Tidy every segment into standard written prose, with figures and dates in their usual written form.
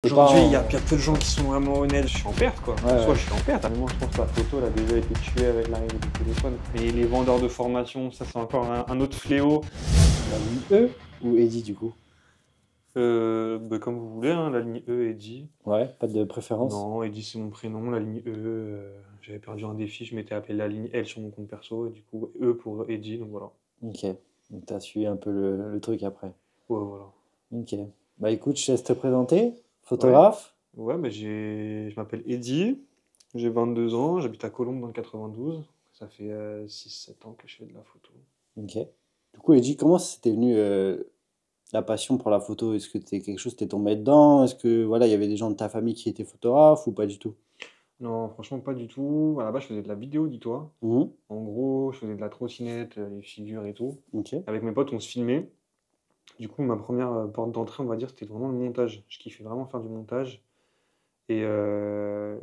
Aujourd'hui, il y a peu de gens qui sont vraiment honnêtes. Je suis en perte, quoi. Ouais, Soit je suis en perte. À un moment, je pense que la photo, elle a déjà été tuée avec l'arrivée du téléphone. Et les vendeurs de formation, ça, c'est encore un autre fléau. La ligne E ou Eddy du coup? Comme vous voulez, hein, la ligne E, Eddy. Ouais, pas de préférence? Non, Eddy, c'est mon prénom. La ligne E, j'avais perdu un défi, je m'étais appelé la ligne L sur mon compte perso. Et du coup, E pour Eddy, donc voilà. Ok, donc t'as suivi un peu le truc après. Ouais, voilà. Ok, bah écoute, je te laisse te présenter. Ouais, Photographe? ouais, je m'appelle Eddy. J'ai 22 ans, j'habite à Colombes dans le 92. Ça fait 6-7 ans que je fais de la photo. Ok. Du coup, Eddy, comment c'était venu la passion pour la photo? Est-ce que t'es quelque chose t'es tombé dedans? Est-ce que voilà, il y avait des gens de ta famille qui étaient photographes ou pas du tout? Non, franchement, pas du tout. À la base, je faisais de la vidéo, dis-toi. Mhm. En gros, je faisais de la trottinette, les figures et tout. Ok. Avec mes potes, on se filmait. Du coup, ma première porte d'entrée, on va dire, c'était vraiment le montage. Je kiffais vraiment faire du montage. Et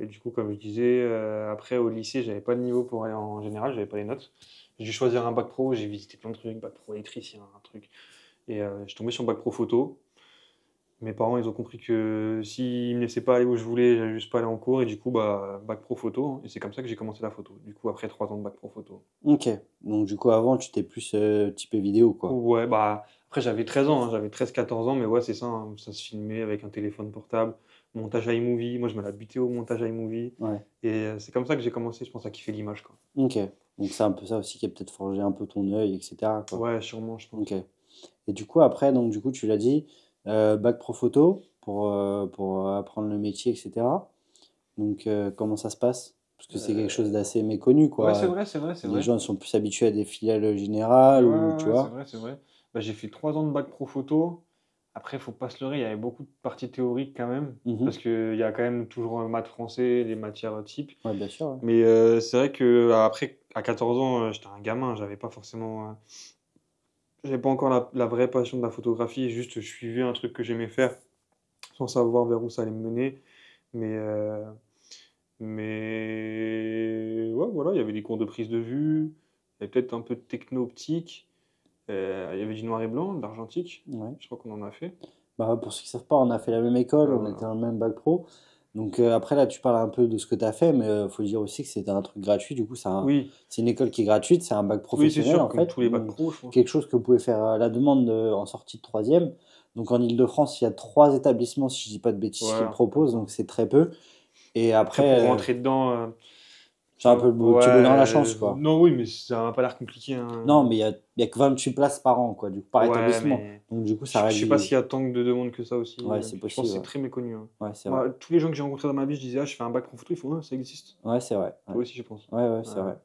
du coup, comme je disais, après, au lycée, j'avais pas le niveau pour aller en général, j'avais pas les notes. J'ai dû choisir un bac pro, j'ai visité plein de trucs, bac pro électricien, un truc. Et je suis tombé sur bac pro photo. Mes parents, ils ont compris que s'ils me laissaient pas aller où je voulais, j'allais juste pas aller en cours. Et du coup, bah, bac pro photo, hein. Et c'est comme ça que j'ai commencé la photo. Du coup, après 3 ans de bac pro photo. Ok. Donc du coup, avant, tu t'es plus typé vidéo, quoi. Ouais, bah, après, j'avais 13 ans, hein, j'avais 13-14 ans, mais ouais, c'est ça, hein, ça se filmait avec un téléphone portable, montage iMovie. Moi, je me la butais au montage iMovie. Ouais. Et c'est comme ça que j'ai commencé, je pense, à kiffer l'image, quoi. Ok. Donc c'est un peu ça aussi qui a peut-être forgé un peu ton œil, etc., quoi. Ouais, sûrement, je Ok. pense. Et du coup, après, donc, du coup, tu l'as dit, bac pro photo pour apprendre le métier, etc. Donc, comment ça se passe? Parce que c'est quelque chose Euh, d'assez méconnu, Ouais, c'est quoi. vrai, c'est vrai, c'est Les vrai. gens sont plus habitués à des filiales Ouais, générales ou, tu ouais, c'est vois. vrai, c'est vrai. Bah, j'ai fait 3 ans de bac pro photo. Après, faut pas se leurrer, il y avait beaucoup de parties théoriques quand même, Mhm. parce qu'il y a quand même toujours un maths français, les matières types. Ouais, bien sûr, ouais. Mais c'est vrai que après, à 14 ans, j'étais un gamin, j'avais pas encore la vraie passion de la photographie, juste je suivais un truc que j'aimais faire, sans savoir vers où ça allait me mener. Mais, euh, mais ouais, voilà, il y avait des cours de prise de vue, il y avait peut-être un peu de techno-optique, il y avait du noir et blanc, de l'argentique, Ouais. je crois qu'on en a fait. Bah, pour ceux qui savent pas, on a fait la même école, on était Voilà. dans le même bac pro. Donc, après, là, tu parles un peu de ce que tu as fait, mais faut dire aussi que c'était un truc gratuit. Du coup, Oui, c'est une école qui est gratuite, c'est un bac oui, c'est professionnel, sûr, en comme fait. tous les bacs Donc, pro, je pense. quelque chose que vous pouvez faire à la demande en sortie de troisième. Donc, en Île-de-France, il y a 3 établissements, si je dis pas de bêtises, qui le Ouais, un truc comme proposent, ça. donc c'est très peu. Et Après, après, pour rentrer dedans, c'est un peu le ouais, petit bonheur à la chance, quoi. non, oui, mais ça n'a pas l'air compliqué, Non, hein. mais il y a que 28 places par an, quoi, du coup, par Ouais, établissement. mais Donc, du coup, ça je sais pas réduit. s'il y a tant de demandes que ça aussi. Ouais, c'est Je pense que possible, c'est ouais. très méconnu, hein. Ouais, c'est vrai. Moi, tous les gens que j'ai rencontrés dans ma vie, je disais, ah, je fais un bac pro photo, ils font, ah, ça existe. Ouais, c'est vrai. Ouais, Toi aussi, je pense. ouais, ouais, c'est Ouais. vrai.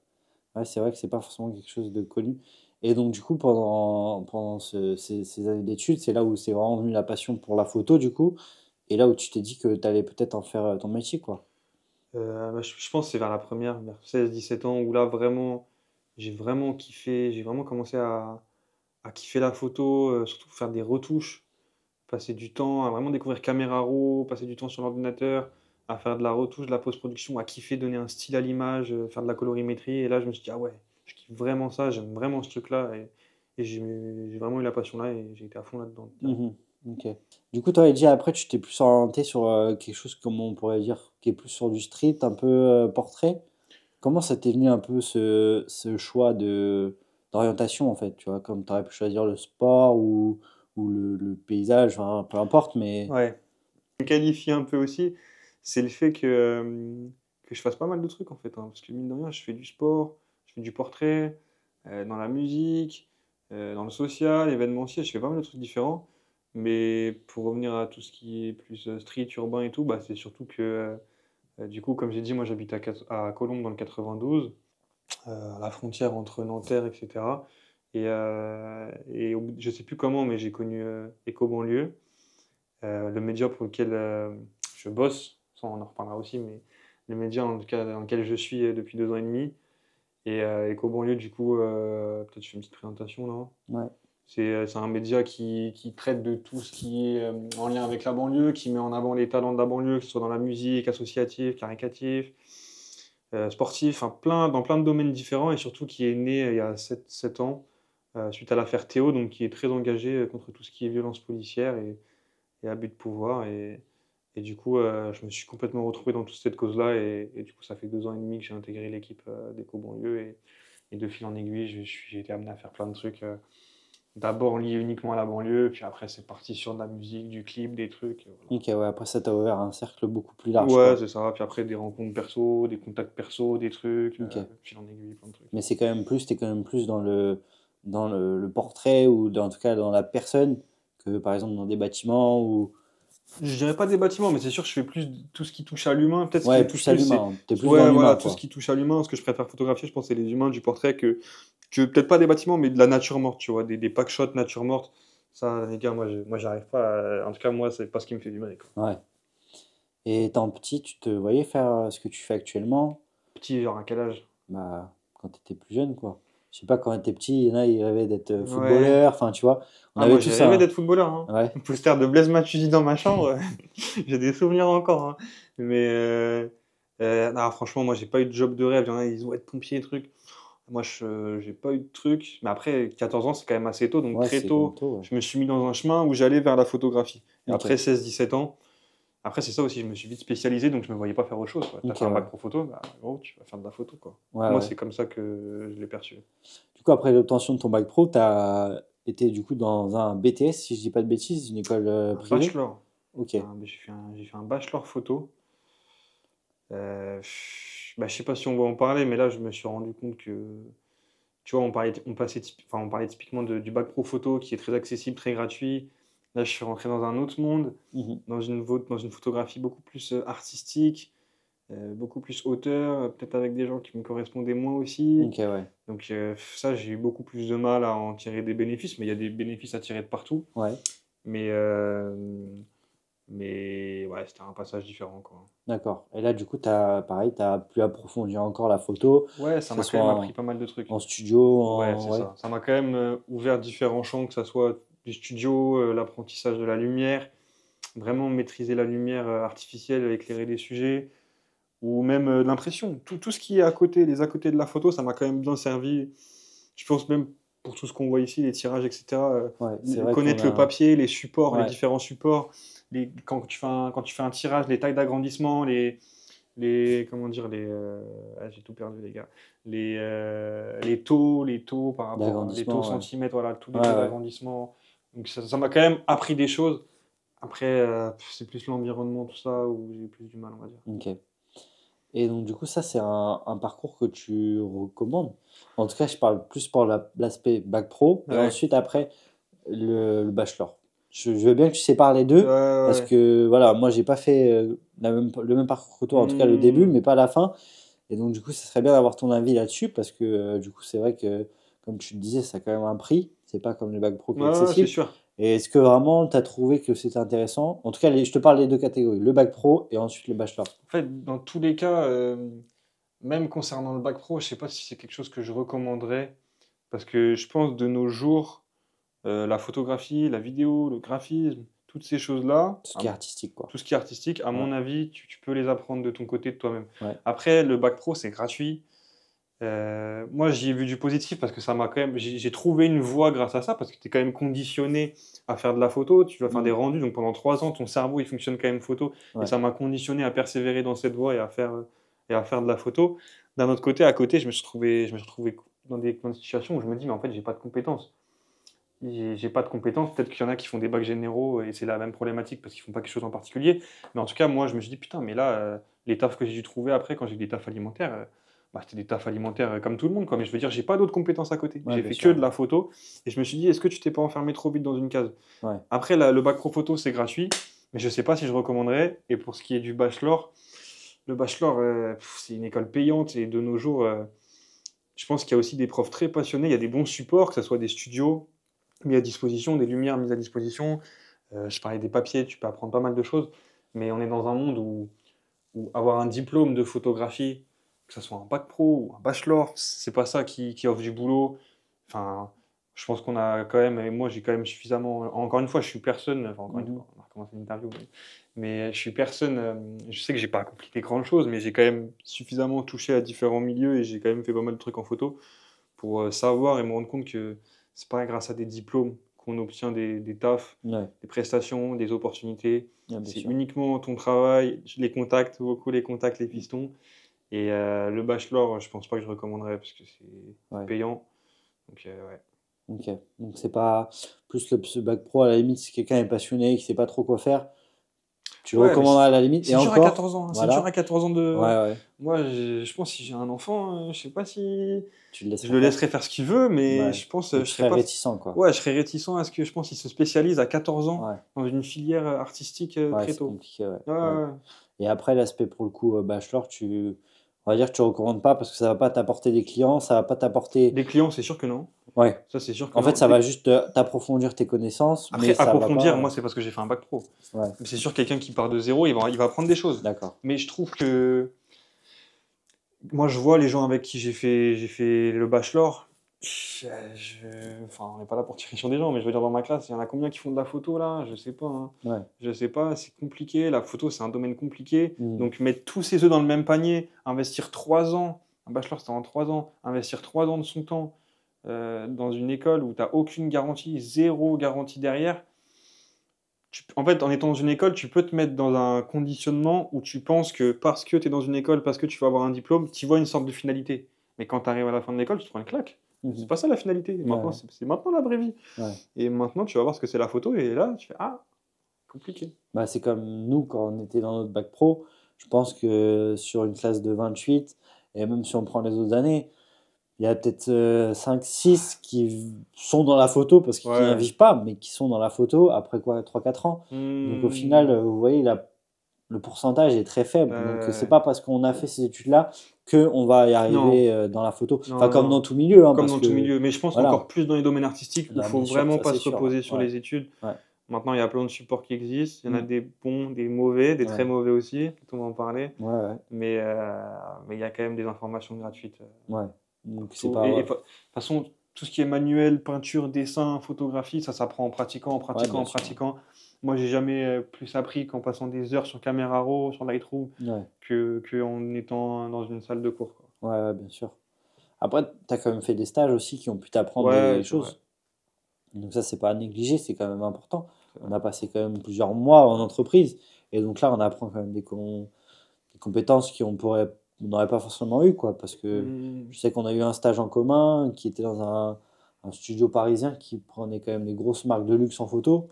Ouais, c'est vrai que c'est pas forcément quelque chose de connu. Et donc, du coup, pendant ces années d'études, c'est là où c'est vraiment venu la passion pour la photo, du coup, et là où tu t'es dit que tu allais peut-être en faire ton métier, quoi. Bah, je pense que c'est vers la première, vers 16-17 ans, où là, vraiment, j'ai vraiment kiffé, j'ai vraiment commencé à kiffer la photo, surtout faire des retouches, passer du temps à vraiment découvrir Camera Raw, passer du temps sur l'ordinateur, à faire de la retouche, de la post-production, à kiffer, donner un style à l'image, faire de la colorimétrie. Et là, je me suis dit, ah ouais, je kiffe vraiment ça, j'aime vraiment ce truc-là. Et j'ai vraiment eu la passion là et j'ai été à fond là-dedans direct. Mhm. Ok. Du coup, toi, dit après, tu t'es plus orienté sur quelque chose, comme on pourrait dire, qui est plus sur du street, un peu portrait. Comment ça t'est venu un peu ce choix d'orientation, en fait, tu vois, comme tu aurais pu choisir le sport ou le paysage, enfin, peu importe, mais... Ouais. Me qualifie un peu aussi, c'est le fait que je fasse pas mal de trucs en fait, hein, parce que mine de rien, je fais du sport, je fais du portrait, dans la musique, dans le social, événementiel, je fais pas mal de trucs différents. Mais pour revenir à tout ce qui est plus street, urbain et tout, bah, c'est surtout que du coup, comme j'ai dit, moi j'habite à Colombes dans le 92, à la frontière entre Nanterre, etc. Je sais plus comment, mais j'ai connu Éco-banlieue, le média pour lequel je bosse, ça on en reparlera aussi, mais le média en tout cas, dans lequel je suis depuis 2 ans et demi. Et Éco-banlieue, du coup, peut-être je fais une petite présentation là. Ouais. C'est un média qui traite de tout ce qui est en lien avec la banlieue, qui met en avant les talents de la banlieue, que ce soit dans la musique, associative, caricatif, sportif, enfin, dans plein de domaines différents, et surtout qui est né il y a 7 ans, suite à l'affaire Théo, donc qui est très engagé contre tout ce qui est violence policière et abus de pouvoir. Et du coup, je me suis complètement retrouvé dans toute cette cause-là. Et du coup, ça fait 2 ans et demi que j'ai intégré l'équipe d'Éco-Banlieue. Et de fil en aiguille, j'ai été amené à faire plein de trucs. D'abord liés uniquement à la banlieue, puis après, c'est parti sur de la musique, du clip, des trucs. Ok, ouais, après ça t'a ouvert un cercle beaucoup plus large, Voilà. Ouais, quoi. c'est ça. Puis après, des rencontres perso, des contacts perso, des trucs. Ok. Fil en aiguille, plein de trucs. Mais t'es quand même plus le portrait ou en tout cas dans la personne que par exemple dans des bâtiments ou. Je dirais pas des bâtiments, mais c'est sûr que je fais plus tout ce qui touche à l'humain. Peut-être ce qui Ouais, me touche plus à plus, c'est. l'humain. T'es plus dans Ouais, l'humain, voilà, tout ce quoi. qui touche à l'humain. Ce que je préfère photographier, je pense, c'est les humains, du portrait, que peut-être pas des bâtiments, mais de la nature morte, tu vois, des pack shots nature morte. Ça, les gars, moi j'arrive pas. En tout cas, moi, c'est pas ce qui me fait vibrer, quoi. Ouais. Et étant petit, tu te voyais faire ce que tu fais actuellement, Petit, genre, à quel âge? bah, quand tu étais plus jeune, quoi. Je sais pas, quand tu étais petit, il y en a, ils rêvaient d'être Ouais. footballeur, enfin, tu vois. On Ah, avait moi, j'ai tous rêvé un. d'être footballeur, hein. Ouais, Un poster de Blaise Matuidi dans ma chambre. J'ai des souvenirs encore, hein. Mais, non, franchement, moi, j'ai pas eu de job de rêve. Il y en a, ils vont être pompiers, trucs. Moi, j'ai pas eu de truc. Mais après, 14 ans, c'est quand même assez tôt. Donc, ouais, très c'est quand même tôt, tôt, ouais. je me suis mis dans un chemin où j'allais vers la photographie. Et Ok, après 16, 17 ans, après, c'est ça aussi, je me suis vite spécialisé. Donc, je me voyais pas faire autre chose, quoi. T'as ok, fait un ouais. bac pro photo, bah, gros, tu vas faire de la photo, quoi. Ouais, Moi, ouais. c'est comme ça que je l'ai perçu. Du coup, après l'obtention de ton bac pro, tu as été du coup dans un BTS, si je dis pas de bêtises, une école Un privée. bachelor. Ok, J'ai fait un bachelor photo. Bah, je sais pas si on va en parler, mais là, je me suis rendu compte que, tu vois, on parlait typiquement du bac pro photo qui est très accessible, très gratuit. Là, je suis rentré dans un autre monde, mhm, dans une photographie beaucoup plus artistique, beaucoup plus auteur, peut-être avec des gens qui me correspondaient moins aussi. ok, ouais. Donc, ça, j'ai eu beaucoup plus de mal à en tirer des bénéfices, mais il y a des bénéfices à tirer de partout. Ouais, Mais, euh, mais ouais, c'était un passage différent, quoi. d'accord. Et là, du coup, pareil, tu as pu approfondir encore la photo, Ouais, que ça ce m'a quand soit même appris en, pas mal de trucs. en studio, Ouais, en. c'est Ouais, ça. Ça m'a quand même ouvert différents champs, que ça soit du studio, l'apprentissage de la lumière, vraiment maîtriser la lumière artificielle, éclairer des sujets, ou même de l'impression. Tout ce qui est à côté, les à côté de la photo, ça m'a quand même bien servi. Je pense même pour tout ce qu'on voit ici, les tirages, etc. ouais, c'est vrai qu'on Connaître le a. papier, les supports, les Ouais, différents supports, quand tu fais un tirage, les tailles d'agrandissement, comment dire, j'ai tout perdu, les gars. Les taux par rapport les taux d'agrandissement, ouais. centimètres, voilà, tous les Ouais, taux ouais. d'agrandissement. Donc ça m'a quand même appris des choses. Après, c'est plus l'environnement, tout ça, où j'ai plus du mal, on va dire. Ok. Et donc, du coup, ça, c'est un parcours que tu recommandes. En tout cas, je parle plus pour l'aspect bac pro et Ouais. ensuite, après, le bachelor. Je veux bien que tu sépares les Ouais, deux parce ouais. que, voilà, moi, j'ai pas fait le même parcours que toi, en tout cas le début, Hmm. mais pas la fin. Et donc, du coup, ce serait bien d'avoir ton avis là-dessus parce que, du coup, c'est vrai que, comme tu le disais, ça a quand même un prix. C'est pas comme le bac pro qui est Ouais, ouais, c'est accessible. sûr. Et est-ce que vraiment tu as trouvé que c'était intéressant? En tout cas, je te parle des deux catégories, le bac pro et ensuite le bachelor. En fait, dans tous les cas, même concernant le bac pro, je sais pas si c'est quelque chose que je recommanderais, parce que je pense de nos jours, la photographie, la vidéo, le graphisme, toutes ces choses-là, Tout ce qui est artistique, quoi. tout ce qui est artistique, à Ouais, mon avis, tu peux les apprendre de ton côté, de toi-même. ouais, Après, le bac pro, c'est gratuit. Moi, j'y ai vu du positif parce que ça m'a quand même. J'ai trouvé une voie grâce à ça parce que tu es quand même conditionné à faire de la photo. Tu vas faire des mm, rendus. Donc pendant 3 ans, ton cerveau, il fonctionne quand même photo. Et ouais, ça m'a conditionné à persévérer dans cette voie et à faire de la photo. D'un autre côté, à côté, je me suis retrouvé dans des situations où je me dis, mais en fait, j'ai pas de compétences. J'ai pas de compétences. Peut-être qu'il y en a qui font des bacs généraux et c'est la même problématique parce qu'ils font pas quelque chose en particulier. Mais en tout cas, moi, je me suis dit, putain, mais là, les tafs que j'ai dû trouver après quand j'ai eu des tafs alimentaires, bah, c'était des tafs alimentaires comme tout le monde, quoi. Mais je veux dire, j'ai pas d'autres compétences à côté. ouais, J'ai bien fait que sûr. de la photo et je me suis dit, est-ce que tu t'es pas enfermé trop vite dans une case? Ouais, Après, le bac pro photo, c'est gratuit, mais je sais pas si je recommanderais. Et pour ce qui est du bachelor, le bachelor, c'est une école payante et de nos jours, je pense qu'il y a aussi des profs très passionnés. Il y a des bons supports, que ce soit des studios mis à disposition, des lumières mises à disposition. Je parlais des papiers, tu peux apprendre pas mal de choses, mais on est dans un monde où avoir un diplôme de photographie, que ce soit un bac pro ou un bachelor, c'est pas ça qui offre du boulot. Enfin, je pense qu'on a quand même, et moi j'ai quand même suffisamment. Encore une fois, je suis personne, enfin encore une mhm, fois, on va recommencer l'interview, mais je suis personne. Je sais que j'ai pas accompli des grandes choses, mais j'ai quand même suffisamment touché à différents milieux et j'ai quand même fait pas mal de trucs en photo pour savoir et me rendre compte que c'est pas grâce à des diplômes qu'on obtient des tafs, Ouais, des prestations, des opportunités. ouais, bien C'est sûr. uniquement ton travail, les contacts, beaucoup les contacts, les pistons. Et le bachelor, je pense pas que je recommanderais parce que c'est Ouais, payant. Donc, ouais. ok. Donc c'est pas plus ce bac pro à la limite, si quelqu'un est passionné et qui sait pas trop quoi faire, tu le Ouais, mais recommandes à la limite. Et c'est dur à encore, 14 ans, hein. C'est dur à voilà. 14 ans Ouais, de. ouais. Moi, je pense que si j'ai un enfant, je sais pas si Tu le je laisserais le faire. laisserai faire ce qu'il veut, mais Ouais. je pense Mais je tu serais serais pas. réticent, quoi. Ouais, je serais réticent à ce que je pense qu'il se spécialise à 14 ans Ouais, dans une filière artistique ouais, très c'est tôt. compliqué, ouais. Ouais, Ouais. ouais, Et après, l'aspect pour le coup, bachelor, on va dire que tu recommandes pas parce que ça va pas t'apporter des clients, ça va pas t'apporter. des clients, c'est sûr que non. Ouais. Ça, c'est sûr que En fait, non. ça va juste t'approfondir tes connaissances, mais Après, ça va approfondir, moi, pas. c'est parce que j'ai fait un bac pro. Ouais, Mais c'est sûr, quelqu'un qui part de zéro, il va apprendre des choses. d'accord. Mais je trouve que moi, je vois les gens avec qui j'ai fait le bachelor. Enfin, on n'est pas là pour tirer sur des gens, mais je veux dire, dans ma classe, il y en a combien qui font de la photo là? Je sais pas, hein. Ouais. Je sais pas, c'est compliqué. La photo, c'est un domaine compliqué. Mhm. Donc, mettre tous ses œufs dans le même panier, investir 3 ans, un bachelor, c'était en 3 ans, investir 3 ans de son temps dans une école où tu n'as aucune garantie, zéro garantie derrière. En fait, en étant dans une école, tu peux te mettre dans un conditionnement où tu penses que parce que tu es dans une école, parce que tu vas avoir un diplôme, tu vois une sorte de finalité. Mais quand tu arrives à la fin de l'école, tu te prends une claque. C'est Mhm. pas ça la finalité. Maintenant, Ouais, c'est maintenant la vraie vie. ouais. Et maintenant, tu vas voir ce que c'est la photo. Et là, tu fais ah, compliqué. Bah, c'est comme nous quand on était dans notre bac pro. Je pense que sur une classe de 28, et même si on prend les autres années, il y a peut-être 5-6 qui sont dans la photo parce qu'ils n'en Ouais. vivent pas, mais qui sont dans la photo après quoi, 3-4 ans. Donc au final, Hmm, vous voyez, le pourcentage est très faible. Donc c'est euh, pas parce qu'on a fait ces études-là qu'on va y non, arriver dans la photo. non, Enfin, comme dans non. tout milieu, hein, Comme parce dans tout que milieu. Mais je pense encore voilà. plus dans les domaines artistiques où il Là, faut bien sûr, vraiment ça pas c'est se sûr. reposer sur Ouais, les études. ouais, Maintenant, il y a plein de supports qui existent. Il y en a mm, des bons, des mauvais, des très ouais, mauvais aussi. On va en parler. ouais, ouais, Mais il y a quand même des informations gratuites ouais. Donc c'est partout. pas. Et de toute façon, tout ce qui est manuel, peinture, dessin, photographie, ça s'apprend en pratiquant, en Ouais, pratiquant, bien en sûr. pratiquant. Moi, j'ai jamais plus appris qu'en passant des heures sur Camera Raw, sur Lightroom, Ouais, que en étant dans une salle de cours, quoi. ouais, ouais, bien sûr. Après, tu as quand même fait des stages aussi qui ont pu t'apprendre Ouais, des c'est vrai. choses. Donc ça, c'est pas à négliger, c'est quand même important. C'est On vrai. a passé quand même plusieurs mois en entreprise. Et donc là, on apprend quand même des compétences on n'aurait pas forcément eu, quoi. Parce que Hmm. je sais qu'on a eu un stage en commun qui était dans un studio parisien qui prenait quand même des grosses marques de luxe en photo.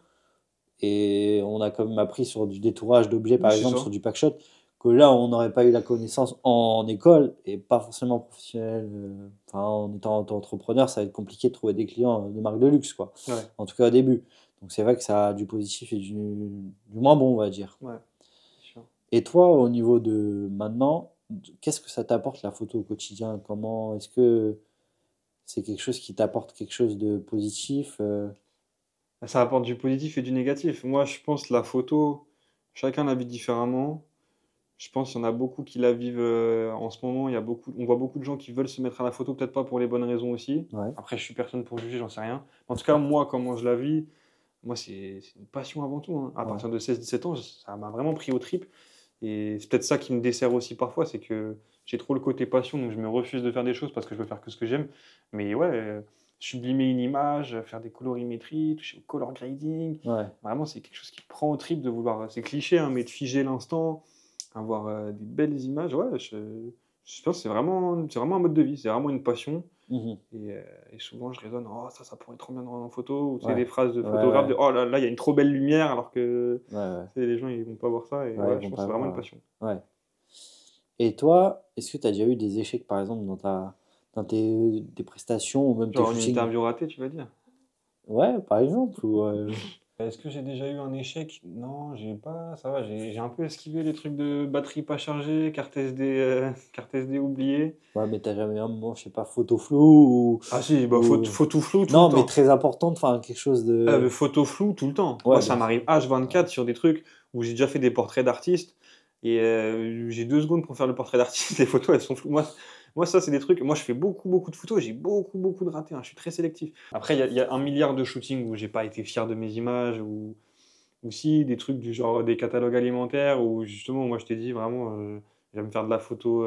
Et on a quand même appris sur du détourage d'objets, Oui, par c'est exemple, ça. sur du packshot, que là, on n'aurait pas eu la connaissance en école et pas forcément professionnel. Enfin, en étant auto-entrepreneur, ça va être compliqué de trouver des clients de marque de luxe, quoi. Ouais, En tout cas, au début. Donc, c'est vrai que ça a du positif et du moins bon, on va dire. ouais, c'est sûr. Et toi, au niveau de maintenant, qu'est-ce que ça t'apporte la photo au quotidien? Comment est-ce que c'est quelque chose qui t'apporte quelque chose de positif? Ça apporte du positif et du négatif. Moi, je pense que la photo, chacun la vit différemment. Je pense qu'il y en a beaucoup qui la vivent en ce moment. On voit beaucoup de gens qui veulent se mettre à la photo, peut-être pas pour les bonnes raisons aussi. Ouais, Après, je suis personne pour juger, j'en sais rien. En tout cas, moi, comment je la vis, moi, c'est une passion avant tout, hein. À ouais, partir de 16-17 ans, ça m'a vraiment pris aux tripes. Et c'est peut-être ça qui me dessert aussi parfois, c'est que j'ai trop le côté passion, donc je me refuse de faire des choses parce que je veux faire que ce que j'aime. Mais ouais, sublimer une image, faire des colorimétries, toucher au color grading, ouais. vraiment, c'est quelque chose qui prend aux tripes de vouloir, c'est cliché, hein, mais de figer l'instant, avoir des belles images. Ouais, je pense que c'est vraiment un mode de vie, c'est vraiment une passion. Mhm. Et souvent, je raisonne, oh, ça pourrait être trop bien en photo, ou c'est Ouais, des phrases de ouais, photographes ouais, de, oh là, il y a une trop belle lumière, alors que ouais, ouais. tu sais, les gens, ils vont pas voir ça. Et Ouais, ils ouais, je vont pense que pas c'est vraiment une voir. passion. Ouais. Et toi, est-ce que tu as déjà eu des échecs, par exemple, dans tes prestations ou même tes Genre une shootings? interview ratée, tu vas dire. Ouais, par exemple. Est-ce que j'ai déjà eu un échec? Non, j'ai pas. Ça va, j'ai un peu esquivé les trucs de batterie pas chargée, carte SD, carte SD oubliée. Ouais, mais t'as jamais eu un moment, je sais pas, photo floue Ah si, bah, ou... photo floue tout le Non, mais temps. très importante, enfin, quelque chose Mais de... photo floue tout le temps. Moi, Ouais, ça bien sûr. m'arrive H24 sur des trucs où j'ai déjà fait des portraits d'artistes et j'ai 2 secondes pour faire le portrait d'artiste. Les photos, elles sont floues. Moi, ça, c'est des trucs. Moi, je fais beaucoup, beaucoup de photos. J'ai beaucoup, beaucoup de ratés, hein. Je suis très sélectif. Après, il y a 1 milliard de shootings où j'ai pas été fier de mes images ou aussi des trucs du genre des catalogues alimentaires où justement, moi, je t'ai dit vraiment, j'aime faire de la photo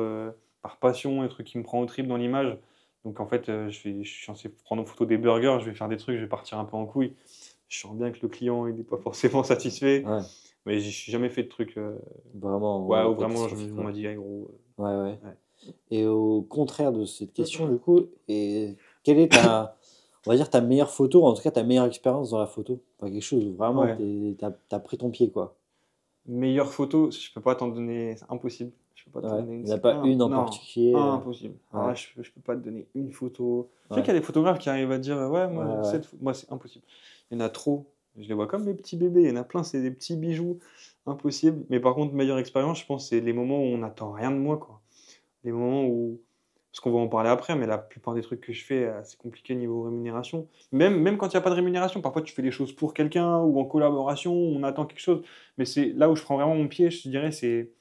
par passion, des trucs qui me prend au trip dans l'image. Donc en fait, je suis censé prendre en photo des burgers, je vais faire des trucs, je vais partir un peu en couille. Je sens bien que le client, il n'est pas forcément satisfait. Ouais, Mais j'ai jamais fait de truc vraiment, ouais, ouais, où vraiment catastrophique, on quoi. m'a dit, ah, gros. Ouais, ouais. Ouais. Et au contraire de cette question, du coup, et quelle est ta, on va dire, ta meilleure photo, ou en tout cas ta meilleure expérience dans la photo? Enfin, quelque chose où vraiment Ouais. t'as pris ton pied, quoi. Meilleure photo, je peux pas t'en donner, c'est impossible. Je peux pas t'en Ouais, donner il une. n'y en a C'est pas une en non, particulier. impossible. Alors Ouais, là, je peux pas te donner une photo. Je sais ouais, qu'il y a des photographes qui arrivent à dire, ouais, ouais, moi, ouais. moi, c'est impossible. Il y en a trop. Je les vois comme des petits bébés. Il y en a plein, c'est des petits bijoux. Impossible. Mais par contre, meilleure expérience, je pense, c'est les moments où on n'attend rien de moi, quoi. Les moments où. Parce qu'on va en parler après, mais la plupart des trucs que je fais, c'est compliqué niveau rémunération. Même quand il n'y a pas de rémunération, parfois tu fais des choses pour quelqu'un ou en collaboration, on attend quelque chose. Mais c'est là où je prends vraiment mon pied, je te dirais, c'est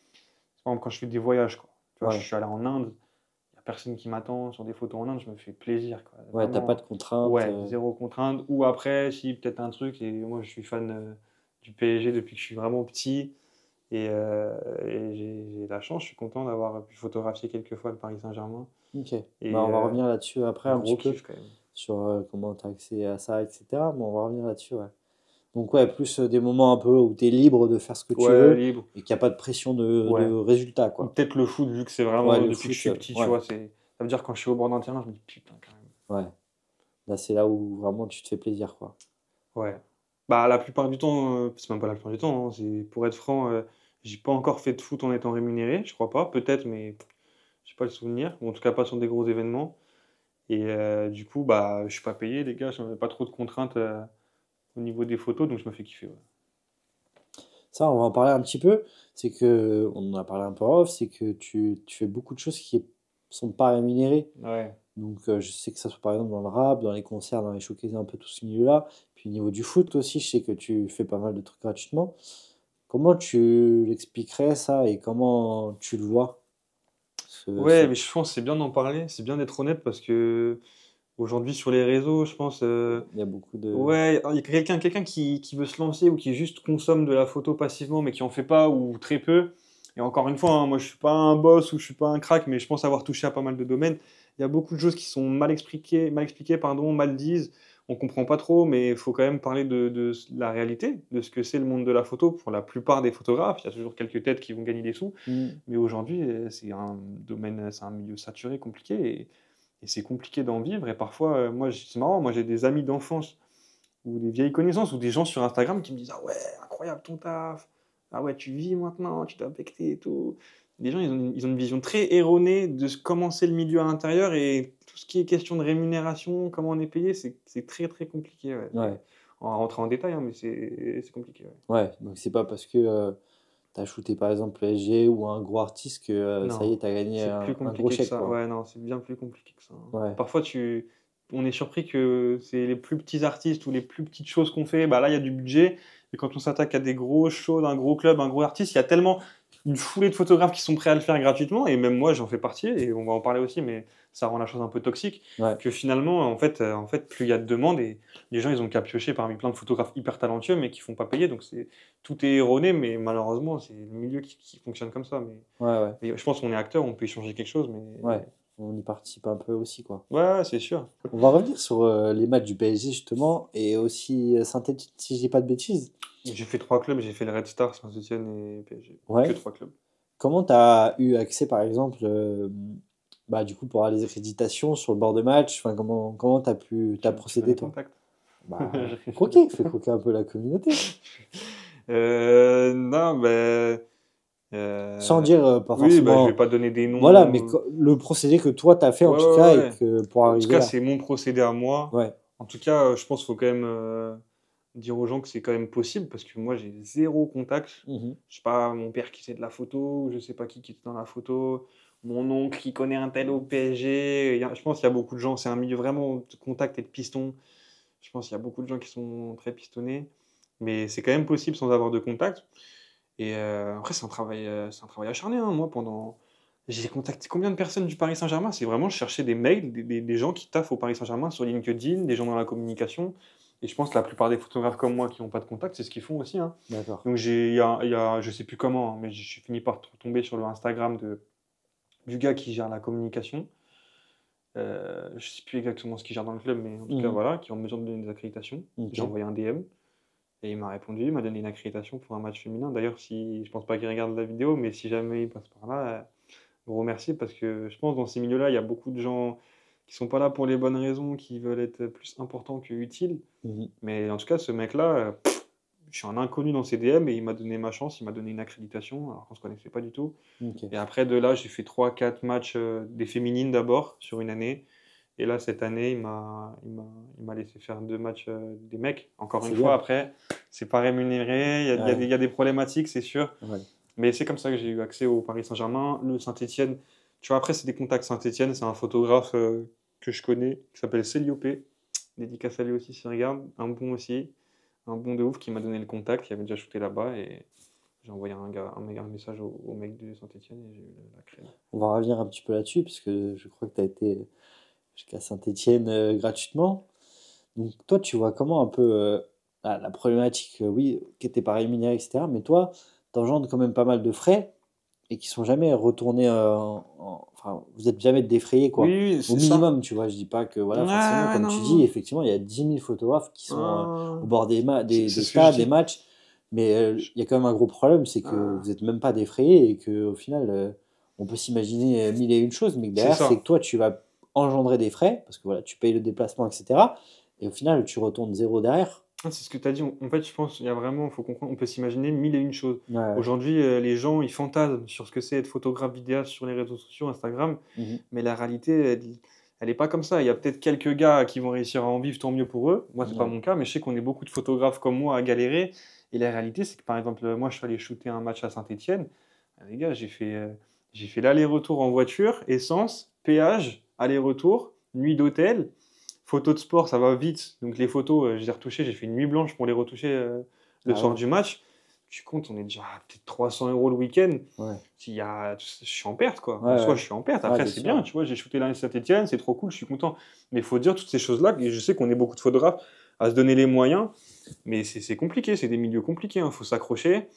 par exemple quand je fais des voyages, quoi. Tu vois, je Ouais, suis allé en Inde, il n'y a personne qui m'attend sur des photos en Inde, je me fais plaisir, quoi. ouais, t'as pas de Vraiment, contraintes. ouais, zéro contrainte. Ou après, si, peut-être un truc, et moi je suis fan du PSG depuis que je suis vraiment petit. Et j'ai la chance, je suis content d'avoir pu photographier quelques fois le Paris Saint-Germain. Ok. Et Bah, on va revenir là-dessus après un petit gros peu, kiff quand même. sur comment t'as accès à ça, etc. Mais on va revenir là-dessus, ouais. Donc, ouais, plus des moments un peu où t'es libre de faire ce que tu Ouais, veux libre. et qu'il n'y a pas de pression de Ouais. résultat, Ou quoi. peut-être le foot, vu que c'est Ouais, vraiment le depuis que je foot, suis petit, tu ouais, vois. Ça veut dire quand je suis au bord d'un terrain, je me dis putain, quand même. ouais. Là, c'est là où vraiment tu te fais plaisir, quoi. Ouais. Bah, la plupart du temps, c'est même pas la plupart du temps, hein, pour être franc, j'ai pas encore fait de foot en étant rémunéré, je crois pas. Peut-être, mais j'ai pas le souvenir. Ou en tout cas, pas sur des gros événements. Et du coup, bah, je suis pas payé, les gars. J'avais pas trop de contraintes au niveau des photos, donc je me fais kiffer. Ouais. Ça, on va en parler un petit peu. C'est que, on en a parlé un peu en off, c'est que tu fais beaucoup de choses qui sont pas rémunérées. Ouais. Donc, je sais que ça soit par exemple dans le rap, dans les concerts, dans les showcases, un peu tout ce milieu-là. Puis au niveau du foot aussi, je sais que tu fais pas mal de trucs gratuitement. Comment tu l'expliquerais ça et comment tu le vois, Ouais, mais je pense que c'est bien d'en parler, c'est bien d'être honnête parce que aujourd'hui sur les réseaux, je pense, il y a beaucoup de... ouais, il y a quelqu'un qui veut se lancer ou qui juste consomme de la photo passivement mais qui en fait pas ou très peu. Et encore une fois, hein, moi je suis pas un boss ou je suis pas un crack, mais je pense avoir touché à pas mal de domaines. Il y a beaucoup de choses qui sont mal expliquées, pardon, mal dises. On comprend pas trop, mais il faut quand même parler de la réalité, de ce que c'est le monde de la photo pour la plupart des photographes. Il y a toujours quelques têtes qui vont gagner des sous. Mm. Mais aujourd'hui, c'est un domaine, c'est un milieu saturé, compliqué, et c'est compliqué d'en vivre. Et parfois, c'est marrant, moi j'ai des amis d'enfance ou des vieilles connaissances ou des gens sur Instagram qui me disent, ah ouais, incroyable ton taf, ah ouais, tu vis maintenant, tu t'es affecté et tout. Les gens, ils ont une vision très erronée de comment c'est le milieu à l'intérieur et tout ce qui est question de rémunération, comment on est payé, c'est très très compliqué. Ouais. Ouais, On va rentrer en détail, hein, mais c'est compliqué. Ouais. ouais. Donc, c'est pas parce que t'as shooté par exemple PSG ou un gros artiste que ça y Non, est, t'as gagné c'est plus un gros compliqué que chèque, ça. quoi. Ouais, non, c'est bien plus compliqué que ça. Hein. Ouais, Parfois, on est surpris que c'est les plus petits artistes ou les plus petites choses qu'on fait. Bah là, il y a du budget. Et quand on s'attaque à des gros shows, un gros club, un gros artiste, il y a tellement une foulée de photographes qui sont prêts à le faire gratuitement. Et même moi, j'en fais partie. Et on va en parler aussi, mais ça rend la chose un peu toxique. ouais, Que finalement, en fait, plus il y a de demandes et les gens, ils ont qu'à piocher parmi plein de photographes hyper talentueux, mais qui font pas payer. Donc tout est erroné, mais malheureusement, c'est le milieu qui fonctionne comme ça. ouais, ouais, Mais je pense qu'on est acteur, on peut y changer quelque chose, mais ouais. On y participe un peu aussi, quoi. ouais, c'est sûr. On va revenir sur les matchs du PSG justement et aussi Saint-Étienne, si je dis pas de bêtises. J'ai fait 3 clubs, j'ai fait le Red Star, Saint-Etienne et PSG. Que Ouais. 3 clubs. Comment tu as eu accès par exemple bah, du coup pour avoir les accréditations sur le bord de match, enfin, comment t'as Tu veux les procédé toi? contacts? Bah Je rigole. croquer, fais croquer un peu la communauté. Non, ben. Sans euh, dire pas oui, bah, je vais forcément. pas donner des Voilà, mais noms. le procédé que toi t'as fait en Ouais, tout ouais, cas et ouais. que pour En tout arriver cas, là. c'est mon procédé à moi. Ouais. En tout cas, je pense qu'il faut quand même dire aux gens que c'est quand même possible parce que moi, j'ai zéro contact. Mhm. Je sais pas, mon père qui fait de la photo, je sais pas qui est dans la photo, mon oncle qui connaît un tel au PSG. Je pense qu'il y a beaucoup de gens, c'est un milieu vraiment de contact et de piston. Je pense qu'il y a beaucoup de gens qui sont très pistonnés, mais c'est quand même possible sans avoir de contact. Et après, c'est un travail acharné. Hein. Moi, j'ai contacté combien de personnes du Paris Saint-Germain? C'est vraiment, je cherchais des mails, des gens qui taffent au Paris Saint-Germain sur LinkedIn, des gens dans la communication. Et je pense que la plupart des photographes comme moi qui n'ont pas de contact, c'est ce qu'ils font aussi. Hein. D'accord. Donc, je sais plus comment, hein, mais j'ai fini par tomber sur le Instagram du gars qui gère la communication. Je sais plus exactement ce qu'ils gèrent dans le club, mais en tout cas, Mhm. voilà, qui est en mesure de donner des accréditations. Ok. J'ai envoyé un DM et il m'a répondu, il m'a donné une accréditation pour un match féminin. D'ailleurs, si, je pense pas qu'il regarde la vidéo, mais si jamais il passe par là, gros merci parce que je pense dans ces milieux-là, il y a beaucoup de gens qui sont pas là pour les bonnes raisons, qui veulent être plus importants que utiles. Mhm. Mais en tout cas, ce mec-là, je suis un inconnu dans ces DM et il m'a donné ma chance, il m'a donné une accréditation alors qu'on se connaissait pas du tout. Ok. Et après, de là, j'ai fait 3 4 matchs des féminines d'abord sur une année. Et là, cette année, il m'a laissé faire 2 matchs des mecs. Encore C'est une fois, bien. après, c'est pas rémunéré, il Ouais. y a des problématiques, c'est sûr. Ouais. Mais c'est comme ça que j'ai eu accès au Paris Saint-Germain. Le Saint-Etienne, tu vois, après, c'est des contacts Saint-Etienne. C'est un photographe que je connais qui s'appelle Céliopé. Dédicace à lui aussi s'il regarde. Un bon aussi. Un bon de ouf qui m'a donné le contact. Il avait déjà shooté là-bas. Et j'ai envoyé un message au mec de Saint-Etienne et j'ai eu la crédit. On va revenir un petit peu là-dessus, parce que je crois que tu as été jusqu'à Saint-Étienne gratuitement. Donc toi, tu vois comment un peu la problématique, oui, qui n'était pas rémunérée, etc. Mais toi, t'engendres quand même pas mal de frais et qui sont jamais retournés enfin, vous êtes jamais défrayés, quoi. Oui, oui, Au c'est ça. minimum, tu vois, je dis pas que, voilà, forcément, Ah, comme non, tu dis, non. effectivement, il y a 10 000 photographes qui sont Ah, au bord c'est des ce que je stades, des dis. matchs, mais Je- il y a quand même un gros problème, c'est que ah, vous êtes même pas défrayés et que au final, on peut s'imaginer mille et une choses, mais que c'est derrière, c'est que ça. toi, tu vas engendrer des frais, parce que voilà, tu payes le déplacement, etc. Et au final, tu retournes zéro derrière. Ah, c'est ce que tu as dit. En fait, je pense qu'il y a vraiment, faut comprendre, on peut s'imaginer mille et une choses. Ouais, ouais. Aujourd'hui, les gens, ils fantasment sur ce que c'est être photographe, vidéaste sur les réseaux sociaux, Instagram, Mhm. mais la réalité, elle est pas comme ça. Il y a peut-être quelques gars qui vont réussir à en vivre, tant mieux pour eux. Moi, c'est pas Ouais. mon cas, mais je sais qu'on est beaucoup de photographes comme moi à galérer. Et la réalité, c'est que par exemple, moi, je suis allé shooter un match à Saint-Étienne. Les gars, j'ai fait l'aller-retour en voiture, essence, péage, aller-retour, nuit d'hôtel. Photos de sport, ça va vite. Donc les photos, je les ai retouchées. J'ai fait une nuit blanche pour les retoucher le Ah soir ouais, du match. Tu comptes, on est déjà à peut-être 300 € le week-end. ouais, Je suis en perte, quoi. ouais, En soi, ouais, je suis en perte. ouais, Après, bien c'est bien, sûr. tu vois. J'ai shooté l'année Saint-Etienne, c'est trop cool, je suis content. Mais il faut dire toutes ces choses-là. Et je sais qu'on est beaucoup de photographes à se donner les moyens. Mais c'est compliqué, c'est des milieux compliqués. Il faut s'accrocher.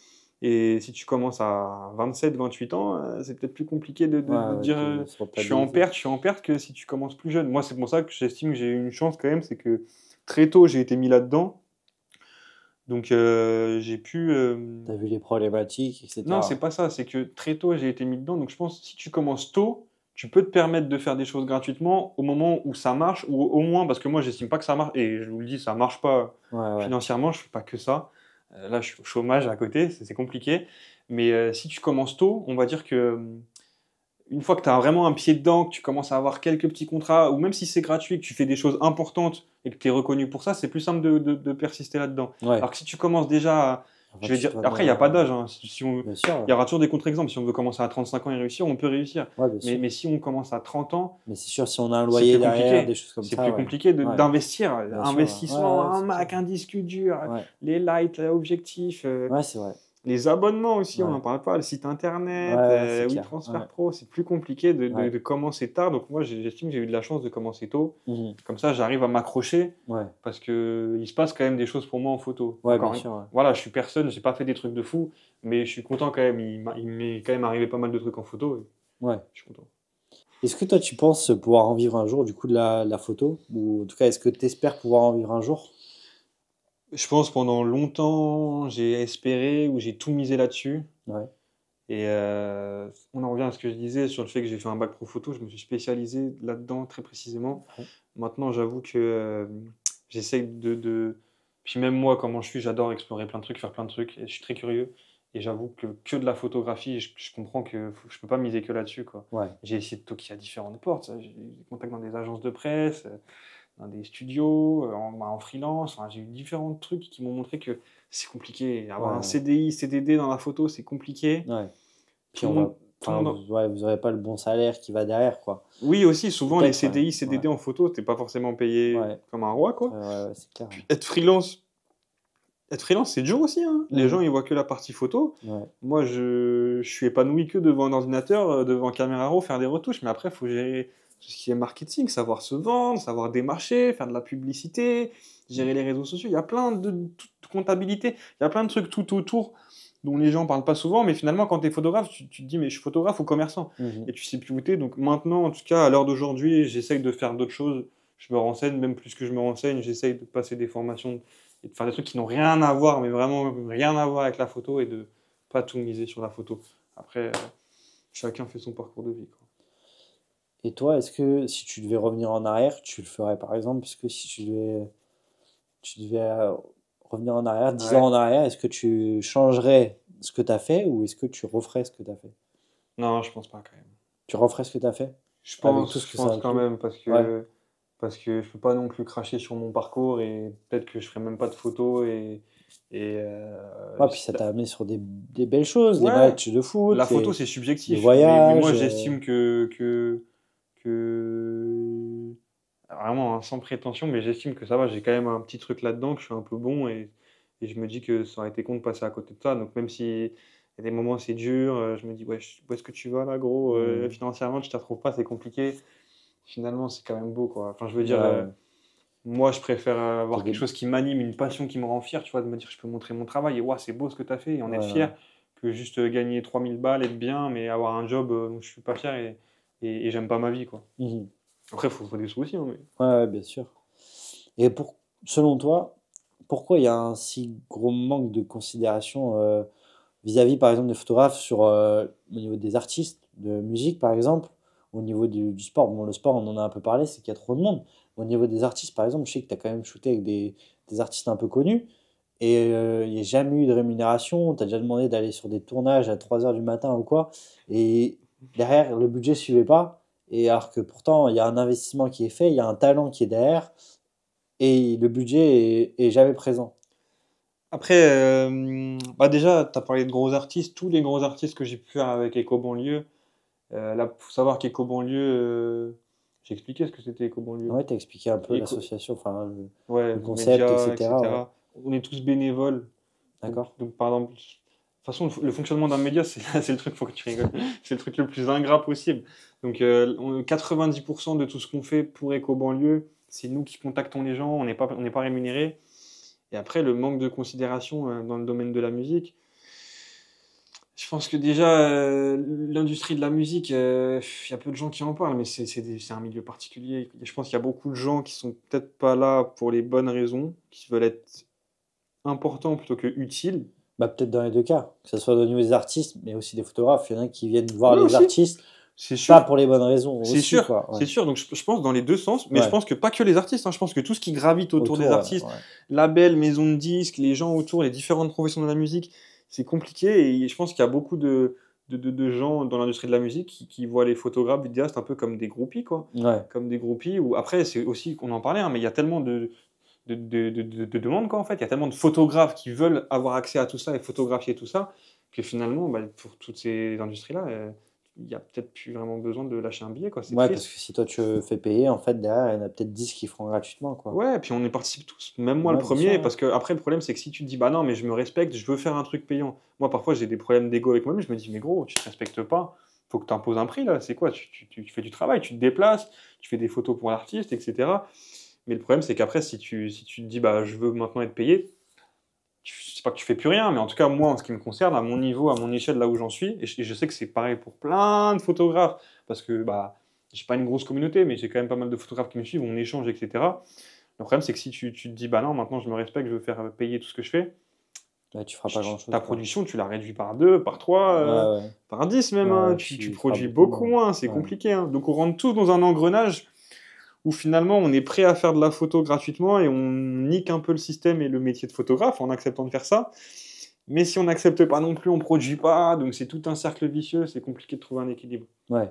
Et si tu commences à 27 28 ans, c'est peut-être plus compliqué Ouais, de ouais, dire de se rentabiliser. je suis en perte que si tu commences plus jeune. Moi, c'est pour ça que j'estime que j'ai eu une chance quand même, c'est que très tôt, j'ai été mis là-dedans. Donc, j'ai pu. T'as vu les problématiques, Non, c'est etc. pas ça, c'est que très tôt, j'ai été mis dedans. Donc, je pense que si tu commences tôt, tu peux te permettre de faire des choses gratuitement au moment où ça marche, ou au moins, parce que moi, j'estime pas que ça marche, et je vous le dis, ça marche pas Ouais, ouais, financièrement, je fais pas que ça. Là, je suis au chômage à côté, c'est compliqué. Mais si tu commences tôt, on va dire que une fois que tu as vraiment un pied dedans, que tu commences à avoir quelques petits contrats, ou même si c'est gratuit, que tu fais des choses importantes et que tu es reconnu pour ça, c'est plus simple de persister là-dedans. ouais. Alors que si tu commences déjà, je vais dire, 28 ans, après, il n'y a pas d'âge, hein. bien Il y sûr. aura toujours des contre-exemples. Si on veut commencer à 35 ans et réussir, on peut réussir. Ouais, bien sûr. Mais si on commence à 30 ans, Mais c'est sûr, si on a un c'est loyer plus derrière, compliqué. des choses comme C'est ça, plus ouais. compliqué Ouais, d'investir. bien sûr. Investissement, Ouais, ouais, un c'est clair. Mac, un disque dur, Ouais, les lights, objectifs. ouais, c'est vrai. Les abonnements aussi, on Ouais, n'en parle pas, le site internet, ouais, ouais, c'est oui, clair. Ouais, Transfert Pro, c'est plus compliqué ouais. de commencer tard. Donc moi, j'estime que j'ai eu de la chance de commencer tôt. Mhm. Comme ça, j'arrive à m'accrocher Ouais, parce que il se passe quand même des choses pour moi en photo. ouais, bien sûr. Ouais. Voilà, je suis personne, j'ai pas fait des trucs de fou, mais je suis content quand même. Il m'est quand même arrivé pas mal de trucs en photo. Et Ouais. je suis content. Est-ce que toi, tu penses pouvoir en vivre un jour, du coup, de la photo? Ou en tout cas, est-ce que tu espères pouvoir en vivre un jour? Je pense pendant longtemps, j'ai espéré ou j'ai tout misé là-dessus. Ouais. Et on en revient à ce que je disais sur le fait que j'ai fait un bac pro photo, je me suis spécialisé là-dedans très précisément. Ouais. Maintenant, j'avoue que j'essaie Puis même moi, comment je suis, j'adore explorer plein de trucs, faire plein de trucs, et je suis très curieux. Et j'avoue que de la photographie, je comprends que je peux pas miser que là-dessus, quoi. Ouais. J'ai essayé de toquer à différentes portes, j'ai eu des contacts dans des agences de presse, dans des studios, en freelance. Enfin, j'ai eu différents trucs qui m'ont montré que c'est compliqué. Avoir un Ouais. CDI, CDD dans la photo, c'est compliqué. Ouais. Puis Tout le on va. monde, tout le Enfin, monde. ouais, vous n'aurez pas le bon salaire qui va derrière, quoi. Oui, aussi, souvent les Peut-être, ouais. CDI, Ouais. CDD en photo, t'es pas forcément payé Ouais. comme un roi, quoi. Ouais, c'est clair. Puis être freelance, c'est dur aussi, hein. Les Mhm. gens, ils voient que la partie photo. Ouais. Moi, je suis épanoui que devant un ordinateur, devant caméra raw, faire des retouches. Mais après, il faut gérer tout ce qui est marketing, savoir se vendre, savoir démarcher, faire de la publicité, gérer les réseaux sociaux. Il y a plein de comptabilité. Il y a plein de trucs tout autour dont les gens parlent pas souvent, mais finalement, quand tu es photographe, tu te dis, mais je suis photographe ou commerçant? Mhm. Et tu sais plus où t'es. Donc maintenant, en tout cas, à l'heure d'aujourd'hui, j'essaye de faire d'autres choses. Je me renseigne, même plus que je me renseigne, j'essaye de passer des formations et de faire des trucs qui n'ont rien à voir, mais vraiment rien à voir avec la photo et de pas tout miser sur la photo. Après, chacun fait son parcours de vie, quoi. Et toi, est-ce que si tu devais revenir en arrière, tu le ferais par exemple? Parce que si tu devais revenir en arrière, 10 ans Ouais. en arrière, est-ce que tu changerais ce que tu as fait ou est-ce que tu referais ce que tu as fait? Non, je pense pas quand même. Tu referais ce que tu as fait? Avec tout ce Je que ça pense quand inclut? même Ouais. parce que je peux pas non plus cracher sur mon parcours et peut-être que je ferai même pas de photos et Ouais, puis ça t'a amené sur des belles choses, les ouais, matchs de la foot, photo c'est les subjectif, mais moi voyages. j'estime que vraiment hein, sans prétention, mais j'estime que ça va, j'ai quand même un petit truc là-dedans, que je suis un peu bon et je me dis que ça aurait été con de passer à côté de ça. Donc même si il y a des moments c'est dur, je me dis ouais, où est-ce que tu vas là gros? Hmm. Financièrement tu t'y retrouves pas, c'est compliqué. Finalement c'est quand même beau quoi. Enfin je veux Ouais, dire, ouais. moi je préfère T'as avoir quelque des... chose qui m'anime, une passion qui me rend fier, tu vois, de me dire je peux montrer mon travail et ouais c'est beau ce que tu as fait et en Ouais, être ouais. fier que juste gagner 3000 balles, être bien, mais avoir un job dont je suis pas fier et j'aime pas ma vie quoi. Mhm. Après, faut des sous aussi, hein, mais... Ouais, ouais, bien sûr. Et selon toi, pourquoi il y a un si gros manque de considération vis-à-vis, par exemple, des photographes au niveau des artistes de musique, par exemple, au niveau du sport? Bon, le sport, on en a un peu parlé, c'est qu'il y a trop de monde. Au niveau des artistes, par exemple, je sais que tu as quand même shooté avec des artistes un peu connus et il n'y a jamais eu de rémunération. Tu as déjà demandé d'aller sur des tournages à 3 heures du matin ou quoi. Et derrière, le budget ne suivait pas. Et alors que pourtant, il y a un investissement qui est fait, il y a un talent qui est derrière et le budget est jamais présent. Après, bah déjà, tu as parlé de gros artistes. Tous les gros artistes que j'ai pu faire avec Eco Banlieue, là, faut savoir qu'Eco Banlieue, j'ai expliqué ce que c'était Eco Banlieue. Ouais, tu as expliqué un peu Eco, l'association, enfin, ouais, le concept, médias, etc. Ouais. etc. On est tous bénévoles. D'accord? Par exemple, de toute façon, le fonctionnement d'un média, c'est c'est le truc, faut que tu rigoles. C'est le truc le plus ingrat possible. Donc, 90% de tout ce qu'on fait pour Eco Banlieue, c'est nous qui contactons les gens, on n'est pas rémunérés. Et après, le manque de considération dans le domaine de la musique. Je pense que déjà, l'industrie de la musique, il y a peu de gens qui en parlent, mais c'est un milieu particulier. Je pense qu'il y a beaucoup de gens qui sont peut-être pas là pour les bonnes raisons, qui veulent être importants plutôt que utiles. Bah, peut-être dans les deux cas, que ce soit au niveau des artistes, mais aussi des photographes. Il y en a qui viennent voir Oui, les aussi, artistes, c'est pas sûr. pour les bonnes raisons C'est aussi, sûr, quoi. Ouais. c'est sûr. Donc je pense dans les deux sens, mais je Ouais. pense que pas que les artistes, hein, je pense que tout ce qui gravite autour des Autour, ouais. artistes, Ouais. labels, maisons de disques, les gens autour, les différentes professions de la musique, c'est compliqué et je pense qu'il y a beaucoup de gens dans l'industrie de la musique qui voient les photographes, vidéastes un peu comme des groupies, quoi. Ouais. Comme des groupies, ou après, c'est aussi, on en parlait, hein, mais il y a tellement de demandes, quoi, en fait. Il y a tellement de photographes qui veulent avoir accès à tout ça et photographier tout ça, que finalement, bah, pour toutes ces industries-là, il n'y a peut-être plus vraiment besoin de lâcher un billet, quoi. C'est Ouais, parce triste. que si toi tu fais payer, en fait, derrière, il y en a peut-être 10 qui feront gratuitement, quoi. Ouais, et puis on y participe tous, même moi le Ouais, bien sûr, premier, ouais. parce que après le problème c'est que si tu te dis bah non mais je me respecte, je veux faire un truc payant. Moi parfois j'ai des problèmes d'ego avec moi-même, je me dis mais gros, tu te respectes pas, faut que tu imposes un prix là, c'est quoi? Tu fais du travail, tu te déplaces, tu fais des photos pour l'artiste, etc. Mais le problème c'est qu'après si tu te dis bah je veux maintenant être payé, c'est pas que tu fais plus rien, mais en tout cas moi en ce qui me concerne, à mon niveau, à mon échelle là où j'en suis, et je sais que c'est pareil pour plein de photographes, parce que bah j'ai pas une grosse communauté, mais j'ai quand même pas mal de photographes qui me suivent, on échange, etc. Le problème, c'est que si tu te dis, bah non, maintenant je me respecte, je veux faire payer tout ce que je fais, Ouais, tu feras pas grand-chose, ta quoi. production, tu la réduis par 2, par 3, Ouais, ouais. par 10 même, hein. Ouais, Tu tu feras produis beaucoup beaucoup moins. moins, c'est Ouais. compliqué, hein. Donc on rentre tous dans un engrenage où finalement on est prêt à faire de la photo gratuitement et on nique un peu le système et le métier de photographe en acceptant de faire ça. Mais si on n'accepte pas non plus, on produit pas, donc c'est tout un cercle vicieux, c'est compliqué de trouver un équilibre. Ouais.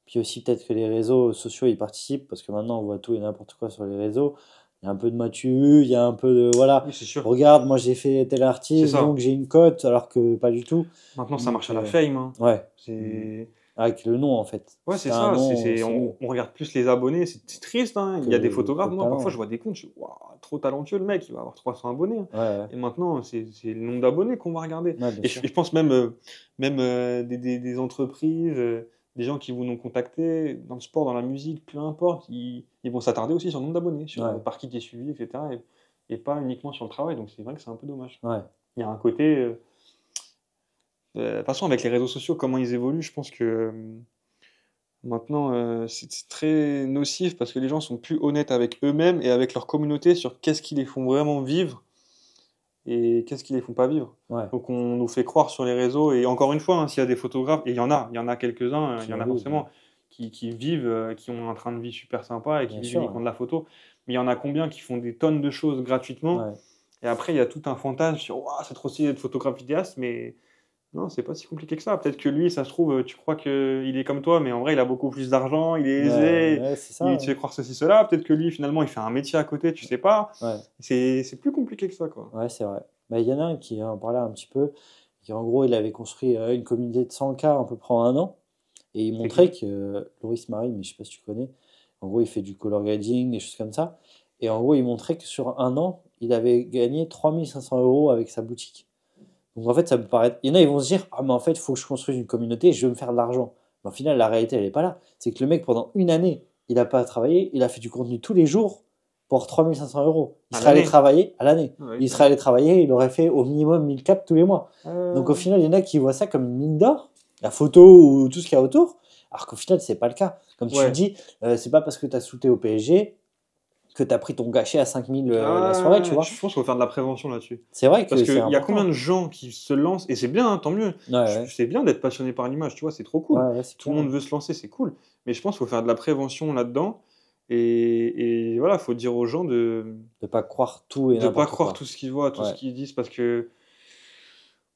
Puis aussi peut-être que les réseaux sociaux y participent, parce que maintenant on voit tout et n'importe quoi sur les réseaux. Il y a un peu de matu, il y a un peu de voilà. Oui, c'est sûr, Regarde, moi j'ai fait tel c'est artiste, donc ça. j'ai une cote, alors que pas du tout. Maintenant ça marche Donc à la fame, hein. ouais. Mm. C'est Avec le nom en fait. Ouais, Si c'est t'as un ça. nom, c'est mieux On regarde plus les abonnés. C'est triste, hein. Il que y a des photographes. le Moi, parfois, talent. je vois des comptes. Je suis Waouh, trop talentueux, le mec. Il va avoir 300 abonnés, hein. Ouais, ouais, Et maintenant, c'est le nombre d'abonnés qu'on va regarder. ouais, bien Et sûr. je pense même, des entreprises, des gens qui vont nous contacter dans le sport, dans la musique, peu importe, ils vont s'attarder aussi sur le nombre d'abonnés, sur Ouais, par qui tu es suivi, etc. Et pas uniquement sur le travail. Donc, c'est vrai que c'est un peu dommage. ouais. Il y a un côté. De toute façon, avec les réseaux sociaux, comment ils évoluent, je pense que maintenant, c'est très nocif parce que les gens sont plus honnêtes avec eux-mêmes et avec leur communauté sur qu'est-ce qui les font vraiment vivre et qu'est-ce qui les font pas vivre. Ouais, Donc on nous fait croire sur les réseaux, et encore une fois, hein, s'il y a des photographes, et il y en a quelques-uns, il qui y en a en vivent, forcément, qui vivent, qui ont un train de vie super sympa et qui bien vivent sûr. uniquement de la photo. Mais il y en a combien qui font des tonnes de choses gratuitement, Ouais. et après il y a tout un fantasme sur Ouah, c'est trop stylé d'être photographe vidéaste, mais non, c'est pas si compliqué que ça. Peut-être que lui, ça se trouve, tu crois qu'il est comme toi, mais en vrai, il a beaucoup plus d'argent, il est Ouais, aisé, ouais, c'est ça. il te fait croire ceci, cela. Peut-être que lui, finalement, il fait un métier à côté, tu sais pas. Ouais, C'est plus compliqué que ça, quoi. ouais, c'est vrai. Bah, il y en a un qui en parlait un petit peu, qui en gros, il avait construit une communauté de 100K à peu près en un an, et il C'est montrait qui? que Loris Marie, mais je sais pas si tu connais, en gros, il fait du color grading, des choses comme ça, et en gros, il montrait que sur un an, il avait gagné 3 500 € avec sa boutique. Donc en fait, ça me paraît. Il y en a, ils vont se dire, ah, mais en fait, il faut que je construise une communauté et je veux me faire de l'argent. Mais au final, la réalité, elle n'est pas là. C'est que le mec, pendant une année, il n'a pas travaillé, il a fait du contenu tous les jours pour 3 500 €. Il À serait allé l'année. travailler à l'année. Ouais, Il c'est serait vrai. allé travailler, il aurait fait au minimum 1000 capes tous les mois. Donc au Euh, final, il y en a qui voient ça comme une mine d'or, la photo ou tout ce qu'il y a autour, alors qu'au final, c'est pas le cas. Comme tu le Ouais. dis, c'est pas parce que tu as shooté au PSG que tu as pris ton gâché à 5000 la soirée, tu vois. Je pense qu'il faut faire de la prévention là-dessus. C'est vrai Parce que c'est qu'il y a combien important. de gens qui se lancent, et c'est bien, hein, tant mieux. Ouais, ouais, C'est bien d'être passionné par l'image, tu vois, c'est trop ouais, cool. ouais, c'est Tout le clair. monde veut se lancer, c'est cool. Mais je pense qu'il faut faire de la prévention là-dedans. Et voilà, il faut dire aux gens De pas croire tout et de pas n'importe croire quoi. tout ce qu'ils voient, tout ce Ouais. qu'ils disent, parce que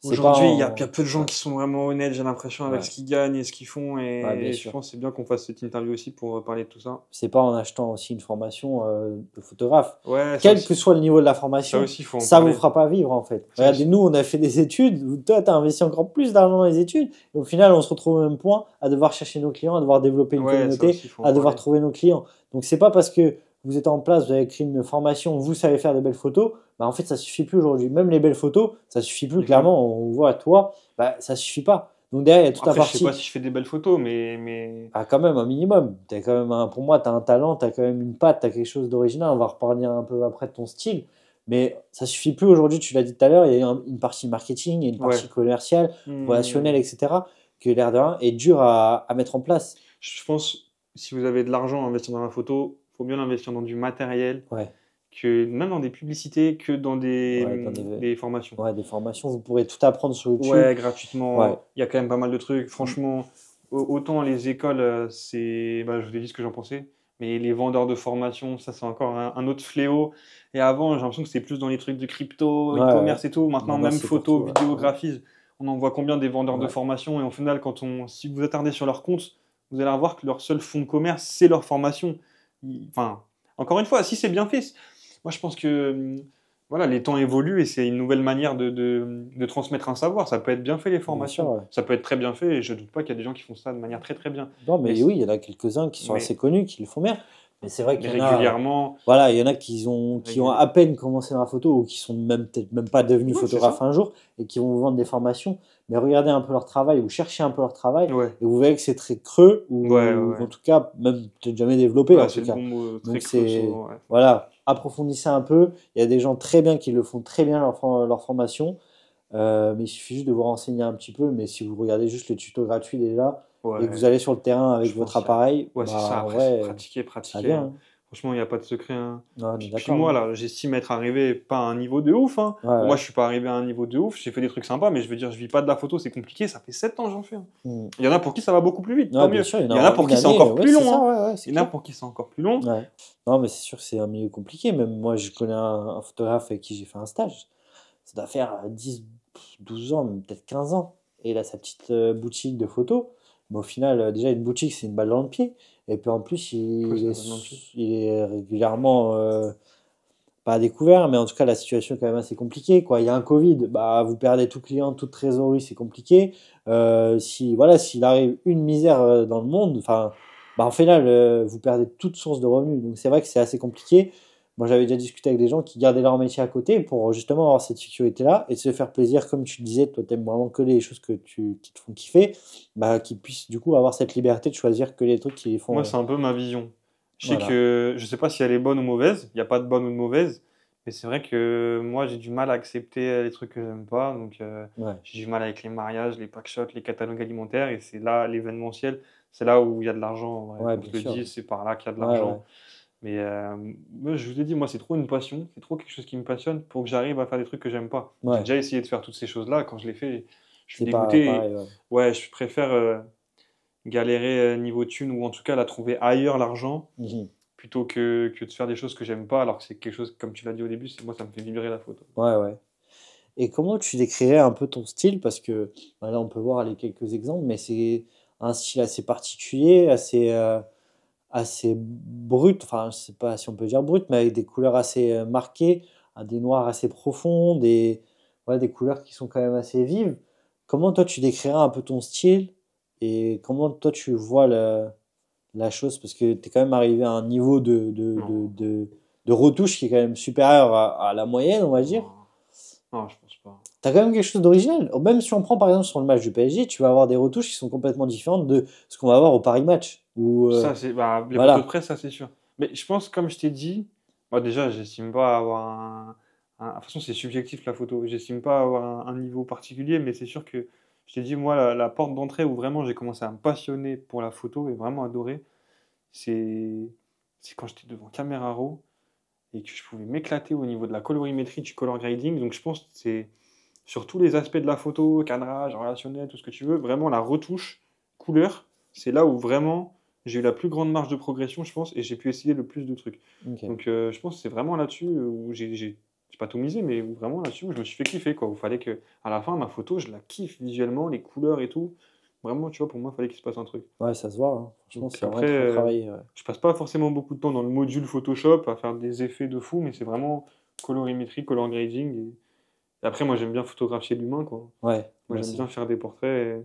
C'est pas aujourd'hui, il y a en. peu de gens Ouais, qui sont vraiment honnêtes, j'ai l'impression, avec ouais, ce qu'ils gagnent et ce qu'ils font. ouais, bien Et je sûr. pense que c'est bien qu'on fasse cette interview aussi pour parler de tout ça. C'est pas en achetant aussi une formation de photographe. Ouais, Quel que soit le niveau de la ça formation, aussi, il faut en ça vous parler. fera pas vivre en fait. Ça Regardez, aussi. nous, on a fait des études. Toi, tu as investi encore plus d'argent dans les études. Et au final, on se retrouve au même point à devoir chercher nos clients, à devoir développer une Ouais, ça communauté, aussi, il faut en à devoir parler. trouver nos clients. Donc, c'est pas parce que vous êtes en place, vous avez créé une formation, vous savez faire de belles photos. Bah, en fait, ça suffit plus aujourd'hui. Même les belles photos, ça suffit plus. Il faut... Clairement, on voit toi, bah, ça suffit pas. Donc, derrière, il y a toute la Après, je sais pas partie. si je fais des belles photos, mais... Ah, quand même, un minimum. T'as quand même pour moi, tu as un talent, tu as quand même une patte, tu as quelque chose d'original. On va reparler un peu après de ton style. Mais ça suffit plus aujourd'hui, tu l'as dit tout à l'heure, il y a une partie marketing, il y a une Ouais. partie commerciale, relationnelle, Hmm. etc., que l'air de rien est dur à mettre en place. Je pense, si vous avez de l'argent à investir dans la photo, il faut mieux l'investir dans du matériel, Ouais, que même dans des publicités, que dans ouais, dans des formations. ouais, des formations, vous pourrez tout apprendre sur YouTube. Ouais, Ouais, gratuitement, il y a quand même pas mal de trucs. Franchement, autant les écoles, bah, je vous ai dit ce que j'en pensais, mais les vendeurs de formation, ça c'est encore un autre fléau. Et avant, j'ai l'impression que c'était plus dans les trucs de crypto, ouais, ouais. e-commerce et tout. Maintenant, Maintenant, même c'est photo, partout. Ouais, vidéographie, on en voit combien des vendeurs de ouais. formation. Et au final, si vous attardez sur leur compte, vous allez voir que leur seul fonds de commerce, c'est leur formation. Enfin, encore une fois, si c'est bien fait, moi je pense que voilà, les temps évoluent et c'est une nouvelle manière de transmettre un savoir. Ça peut être bien fait les Bien sûr, formations, ouais. ça peut être très bien fait et je doute pas qu'il y a des gens qui font ça de manière très très bien. Non, Mais, mais oui, il y en a quelques-uns qui sont mais, assez connus, qui le font bien. Mais c'est vrai mais qu'il y en a. régulièrement, Voilà, il y en a qui ont à peine commencé dans la photo ou qui sont même peut-être même pas devenus ouais, c'est photographes ça. un jour et qui vont vous vendre des formations. Mais regardez un peu leur travail ou cherchez un peu leur travail Ouais, et vous verrez que c'est très creux ouais, ou ouais. en tout cas même peut-être jamais développé en Ouais, c'est tout le cas. bon mot, très Donc creux c'est souvent. Ouais. voilà, approfondissez un peu. Il y a des gens très bien qui le font très bien leur formation. Mais il suffit juste de vous renseigner un petit peu. Mais si vous regardez juste le tuto gratuit déjà et que vous Ouais, allez sur le terrain je avec pense votre qu'il y a... appareil, Ouais, c'est ça. bah en Après, c'est vrai, pratiquer, ça pratiquer, vient, hein. hein. Franchement, il n'y a pas de secret, hein. Ouais, on est Puis d'accord, moi, hein. là, j'estime être arrivé pas à un niveau de ouf, hein. Ouais, Bon, moi, ouais. je suis pas arrivé à un niveau de ouf. J'ai fait des trucs sympas, mais je veux dire, je vis pas de la photo, c'est compliqué. Ça fait 7 ans que j'en fais, hein. Mm. Il y en a pour qui ça va beaucoup plus vite, tant Ouais, bien mieux. sûr, il y Il y en en a a pour une qui c'est année, encore ouais, plus c'est long, ça, hein. ouais, ouais, c'est Il y en a clair. pour qui c'est encore plus long. Ouais. Non, mais c'est sûr que c'est un milieu compliqué. Même moi, je connais un photographe avec qui j'ai fait un stage. Ça doit faire 10, 12 ans, même peut-être 15 ans. Et il a sa petite boutique de photos. Mais au final, déjà, une boutique, c'est une balle dans le pied. Et puis en plus, Pourquoi il ça est, va non plus? il est régulièrement, pas à découvert, mais en tout cas, la situation est quand même assez compliquée, quoi. Il y a un Covid, bah, vous perdez tout client, toute trésorerie, c'est compliqué. Voilà, s'il arrive une misère dans le monde, enfin, bah, en final, vous perdez toute source de revenus. Donc c'est vrai que c'est assez compliqué. Moi, j'avais déjà discuté avec des gens qui gardaient leur métier à côté pour justement avoir cette sécurité-là et se faire plaisir, comme tu le disais, toi, t'aimes vraiment que les choses qui te font kiffer, bah, qu'ils puissent du coup avoir cette liberté de choisir que les trucs qui les Moi, font. c'est un peu ma vision. Je sais Voilà. que je sais pas si elle est bonne ou mauvaise. Il n'y a pas de bonne ou de mauvaise. Mais c'est vrai que moi, j'ai du mal à accepter les trucs que j'aime pas. Donc, Ouais, j'ai du mal avec les mariages, les packshots, les catalogues alimentaires. Et c'est là, l'événementiel, c'est là où il y a de l'argent. En vrai. ouais, Qu'on bien se le sûr. dise, c'est par là qu'il y a de Ouais, ouais. l'argent. Mais moi, je vous ai dit, moi, c'est trop une passion. C'est trop quelque chose qui me passionne pour que j'arrive à faire des trucs que j'aime pas. J'ai Ouais, déjà essayé de faire toutes ces choses-là. Quand je les fais, je suis c'est pas dégoûté. pareil, ouais. Ouais, je préfère galérer niveau thune ou en tout cas la trouver ailleurs, l'argent, Mhm. plutôt que de faire des choses que j'aime pas, alors que c'est quelque chose, comme tu l'as dit au début, moi, ça me fait vibrer la photo. Ouais, ouais. Et comment tu décrirais un peu ton style? Parce que bah, là, on peut voir les quelques exemples, mais c'est un style assez particulier, assez brut. Enfin, je sais pas si on peut dire brut, mais avec des couleurs assez marquées, des noirs assez profonds, ouais, des couleurs qui sont quand même assez vives. Comment toi, tu décrirais un peu ton style et comment toi, tu vois la chose? Parce que tu es quand même arrivé à un niveau Non, de retouche qui est quand même supérieur à la moyenne, on va dire. non, non, je pense pas. T'as quand même quelque chose d'original. Même si on prend par exemple sur le match du PSG, tu vas avoir des retouches qui sont complètement différentes de ce qu'on va avoir au Paris Match. Ou Ça, c'est, bah, les photos de voilà. presse, ça, c'est sûr. Mais je pense, comme je t'ai dit, moi, déjà, j'estime pas avoir de toute façon, c'est subjectif, la photo. J'estime pas avoir un niveau particulier, mais c'est sûr que, je t'ai dit, moi, la porte d'entrée où vraiment j'ai commencé à me passionner pour la photo et vraiment adorer, c'est, c'est quand j'étais devant caméra raw et que je pouvais m'éclater au niveau de la colorimétrie, du color grading. Donc je pense que c'est sur tous les aspects de la photo, cadrage, relationnel, tout ce que tu veux, vraiment la retouche, couleur, c'est là où vraiment j'ai eu la plus grande marge de progression, je pense, et j'ai pu essayer le plus de trucs. Ok. Donc je pense que c'est vraiment là-dessus où j'ai pas tout misé, mais où vraiment là-dessus où je me suis fait kiffer, quoi. Où il fallait que, à la fin, ma photo, je la kiffe visuellement, les couleurs et tout. Vraiment, tu vois, pour moi, il fallait qu'il se passe un truc. Ouais, ça se voit, hein. Franchement, Donc c'est vraiment après, très travaillé. Ouais. je passe pas forcément beaucoup de temps dans le module Photoshop à faire des effets de fou, mais c'est vraiment colorimétrie, color grading. Et après, moi, j'aime bien photographier l'humain, quoi. Ouais, Moi, moi j'aime bien aussi. faire des portraits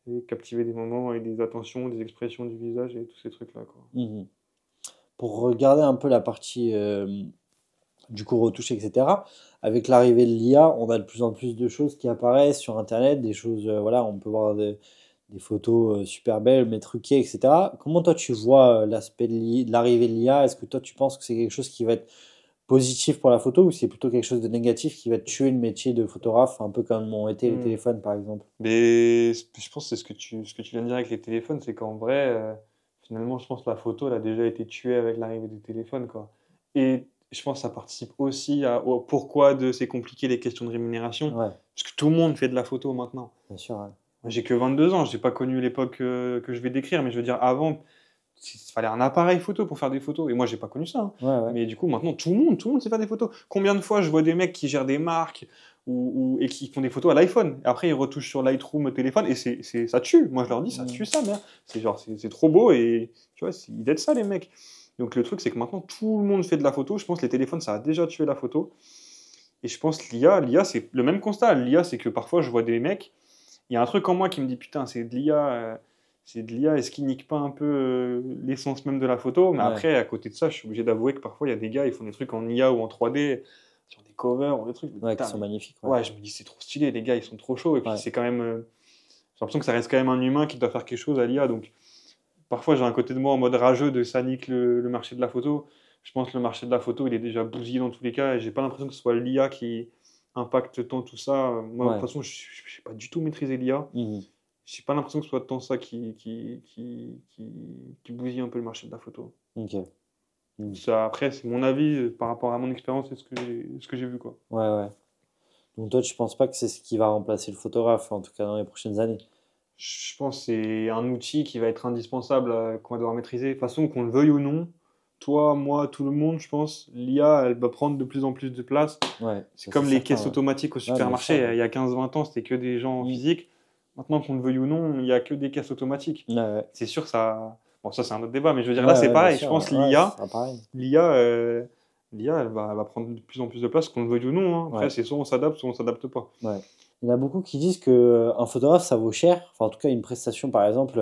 et captiver des moments et des attentions, des expressions du visage et tous ces trucs-là, quoi. Mhm. Pour regarder un peu la partie du coup retouche, etc. Avec l'arrivée de l'IA, on a de plus en plus de choses qui apparaissent sur Internet, des choses, voilà, on peut voir des photos super belles, mais truquées, etc. Comment toi tu vois l'aspect de l'arrivée de l'IA? Est-ce que toi tu penses que c'est quelque chose qui va être positif pour la photo ou c'est plutôt quelque chose de négatif qui va tuer le métier de photographe, un peu comme ont été les Hmm. téléphones par exemple? Mais je pense que c'est ce que tu viens de dire avec les téléphones, c'est qu'en vrai, finalement, je pense que la photo, elle a déjà été tuée avec l'arrivée des téléphones, quoi. Et je pense que ça participe aussi au pourquoi de c'est compliqué les questions de rémunération, Ouais, parce que tout le monde fait de la photo maintenant. bien sûr. Ouais, Moi, j'ai que 22 ans, j'ai pas connu l'époque que je vais décrire, mais je veux dire, avant, il fallait un appareil photo pour faire des photos. Et moi, j'ai pas connu ça, hein. ouais, ouais. Mais du coup, maintenant, tout le monde sait faire des photos. Combien de fois je vois des mecs qui gèrent des marques et qui font des photos à l'iPhone. Et après, ils retouchent sur Lightroom au téléphone et ça tue. Moi, je leur dis, ça tue Mm. ça, merde. C'est genre, c'est trop beau et tu vois, ils aident ça, les mecs. Donc, le truc, c'est que maintenant, tout le monde fait de la photo. Je pense que les téléphones, ça a déjà tué la photo. Et je pense que l'IA, c'est le même constat. L'IA, c'est que parfois, je vois des mecs il y a un truc en moi qui me dit putain, c'est de l'IA, est-ce qu'il nique pas un peu l'essence même de la photo? Mais Ouais, après, à côté de ça, je suis obligé d'avouer que parfois il y a des gars, ils font des trucs en IA ou en 3D sur des covers ou des trucs. Je me dis, ouais, qui putain, sont mais magnifiques. Ouais, ouais, je me dis c'est trop stylé, les gars, ils sont trop chauds. Et puis ouais. c'est quand même, j'ai l'impression que ça reste quand même un humain qui doit faire quelque chose à l'IA. Donc parfois j'ai un côté de moi en mode rageux de ça nique le marché de la photo. Je pense que le marché de la photo, il est déjà bousillé dans tous les cas et j'ai pas l'impression que ce soit l'IA qui impacte tant tout ça. Moi, de toute Ouais. façon, je n'ai pas du tout maîtrisé l'IA. Mhm. J'ai pas l'impression que ce soit tant ça qui bousille un peu le marché de la photo. Ok. Mhm. Ça, après, c'est mon avis par rapport à mon expérience et ce que j'ai vu, quoi. Ouais, ouais. Donc toi, tu penses pas que c'est ce qui va remplacer le photographe, en tout cas dans les prochaines années? Je pense que c'est un outil qui va être indispensable, qu'on va devoir maîtriser. De toute façon, qu'on le veuille ou non, toi, moi, tout le monde, je pense, l'IA, elle va prendre de plus en plus de place. Ouais, C'est ça c'est comme les certain. caisses Ouais, automatiques au ouais, bien supermarché. sûr. Ouais. Il y a 15-20 ans, c'était que des gens Mm. physiques. Maintenant, qu'on le veuille ou non, il n'y a que des caisses automatiques. Ouais, ouais. C'est sûr, ça. Bon, ça, c'est un autre débat, mais je veux dire, là, Ouais, c'est ouais, bien pareil. Je sûr. pense Ouais, ce l'IA, sera pareil. l'IA, l'IA, elle va prendre de plus en plus de place, qu'on le veuille ou non, hein. Après, Ouais, c'est soit on s'adapte, soit on s'adapte pas. ouais. Il y en a beaucoup qui disent que un photographe, ça vaut cher. Enfin, en tout cas, une prestation, par exemple,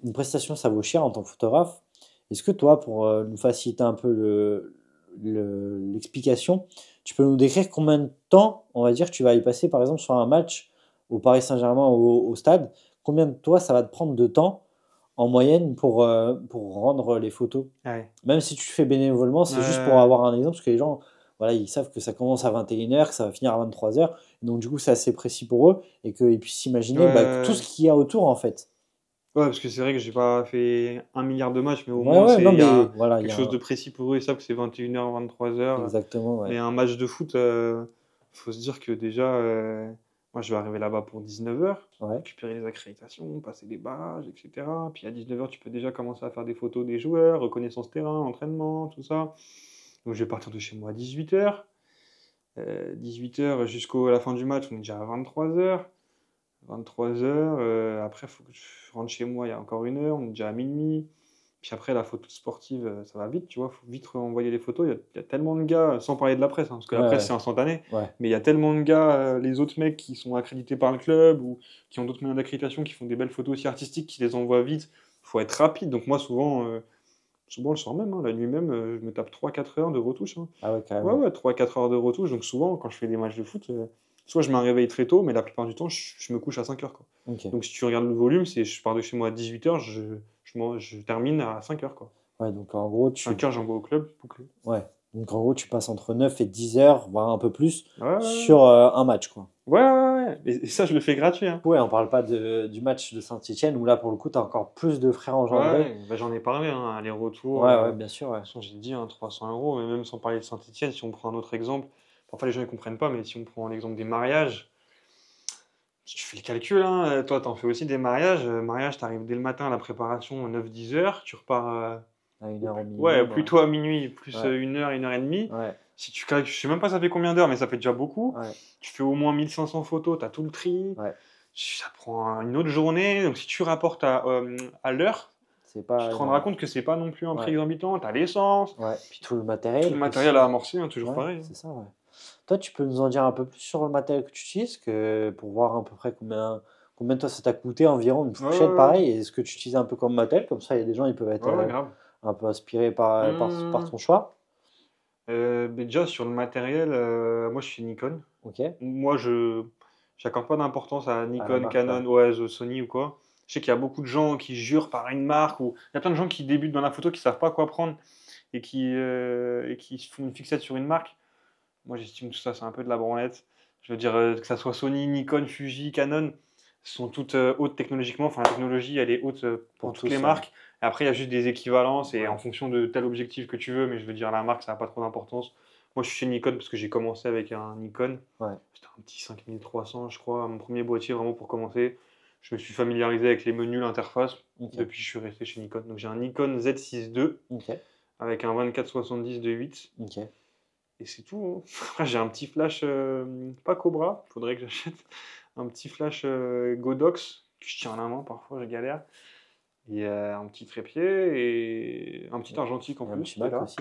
une prestation, ça vaut cher en tant que photographe. Est-ce que toi, pour nous faciliter un peu l'explication, tu peux nous décrire combien de temps, on va dire, tu vas y passer, par exemple, sur un match au Paris Saint-Germain au stade? Combien de toi, ça va te prendre de temps en moyenne pour rendre les photos? Ouais. Même si tu le fais bénévolement, c'est juste pour Euh, avoir un exemple, parce que les gens, voilà, ils savent que ça commence à 21h, que ça va finir à 23h. Donc, du coup, c'est assez précis pour eux et qu'ils puissent s'imaginer bah, tout ce Ouais, qu'il y a autour, en fait. ouais, parce que c'est vrai que j'ai pas fait 1 milliard de matchs, mais au Ouais, moins, ouais, non, il y mais a voilà, il y quelque a chose de précis pour eux. Ils savent que c'est 21h, 23h. exactement, ouais. Mais un match de foot, faut se dire que déjà, moi, je vais arriver là-bas pour 19h, Ouais, récupérer les accréditations, passer des badges, etc. Puis à 19h, tu peux déjà commencer à faire des photos des joueurs, reconnaissance terrain, entraînement, tout ça. Donc je vais partir de chez moi à 18h. 18h jusqu'à la fin du match, on est déjà à 23h. 23h, après, il faut que je rentre chez moi, il y a encore 1 heure, on est déjà à minuit. Puis après, la photo sportive, ça va vite, tu vois, faut vite renvoyer les photos. Il y a tellement de gars, sans parler de la presse, hein, parce que la presse, ouais, c'est instantané, ouais, mais il y a tellement de gars, les autres mecs qui sont accrédités par le club ou qui ont d'autres moyens d'accréditation, qui font des belles photos aussi artistiques, qui les envoient vite. Faut être rapide. Donc moi, souvent le soir même, hein, la nuit même, je me tape 3 4 heures de retouche, hein. ah ouais, Ouais, carrément. ouais, 3 4 heures de retouche. Donc souvent, quand je fais des matchs de foot, soit je me réveille très tôt, mais la plupart du temps, je me couche à 5h, quoi. Ok. Donc si tu regardes le volume, c'est je pars de chez moi à 18h, je termine à 5h, quoi. Ouais, donc en gros, 5h, j'envoie au club, bouclé. ouais. Donc en gros, tu passes entre 9 et 10 heures, voire un peu plus, Ouais, ouais, sur un match, quoi. ouais, ouais, ouais, ouais. Et ça, je le fais gratuit, hein. Ouais, on parle pas du match de Saint-Etienne où là, pour le coup, tu as encore plus de frais Ouais, engendrés. ouais, bah, j'en ai parlé, hein, aller-retour. Ouais, ouais, bien sûr, De ouais. toute façon, j'ai dit, hein, 300 euros, mais même sans parler de Saint-Etienne, si on prend un autre exemple, parfois les gens ne comprennent pas, mais si on prend l'exemple des mariages, si tu fais le calcul, hein, toi, t'en fais aussi des mariages. Mariage, t'arrives dès le matin à la préparation, 9 10 heures. Tu repars À une heure au ouais, minimum, ouais. plutôt à minuit, plus Ouais, 1 heure, 1 heure et demie. ouais, Si tu calcules, je sais même pas ça fait combien d'heures, mais ça fait déjà beaucoup. ouais, Tu fais au moins 1500 photos, t'as tout le tri. ouais. Ça prend une autre journée. Donc si tu rapportes à l'heure, C'est tu pas te rendras énorme. compte que c'est pas non plus un prix Ouais, exorbitant. T'as l'essence, ouais. Puis tout le tout le matériel matériel à aussi. amorcer, hein, toujours Ouais, pareil, hein. c'est ça, ouais. Toi, tu peux nous en dire un peu plus sur le matériel que tu utilises, pour voir à peu près combien toi ça t'a coûté environ une Ouais, fourchette, ouais, pareil, et ce que tu utilises un peu comme matériel, comme ça, il y a des gens, ils peuvent être ouais, ouais, grave. un peu inspirés par Hum, ton choix. mais déjà, sur le matériel, moi je suis Nikon. Ok? Moi, je j'accorde pas d'importance à À la Nikon, marque, ouais. Canon, ouais, Sony ou quoi. Je sais qu'il y a beaucoup de gens qui jurent par une marque ou il y a plein de gens qui débutent dans la photo qui savent pas quoi prendre et qui se font une fixette sur une marque. Moi, j'estime que ça, c'est un peu de la branlette. Je veux dire, que ça soit Sony, Nikon, Fuji, Canon, sont toutes hautes technologiquement. Enfin, la technologie, elle est haute pour Pour toutes les tous, ouais. marques. Et après, il y a juste des équivalences et en Ouais. fonction de tel objectif que tu veux. Mais je veux dire, la marque, ça n'a pas trop d'importance. Moi, je suis chez Nikon parce que j'ai commencé avec un Nikon. Ouais. C'était un petit 5300, je crois, mon premier boîtier vraiment pour commencer. Je me suis familiarisé avec les menus, l'interface. Ok. Depuis, je suis resté chez Nikon. Donc, j'ai un Nikon Z6 II Ok. avec un 24-70 de 8. Ok. Et c'est tout, hein. Après, j'ai un petit flash, pas Cobra, faudrait que j'achète. Un petit flash Godox que je tiens à la main, parfois je galère. Et un petit trépied et un petit argentique en Et un plus petit qui est Mac là. aussi.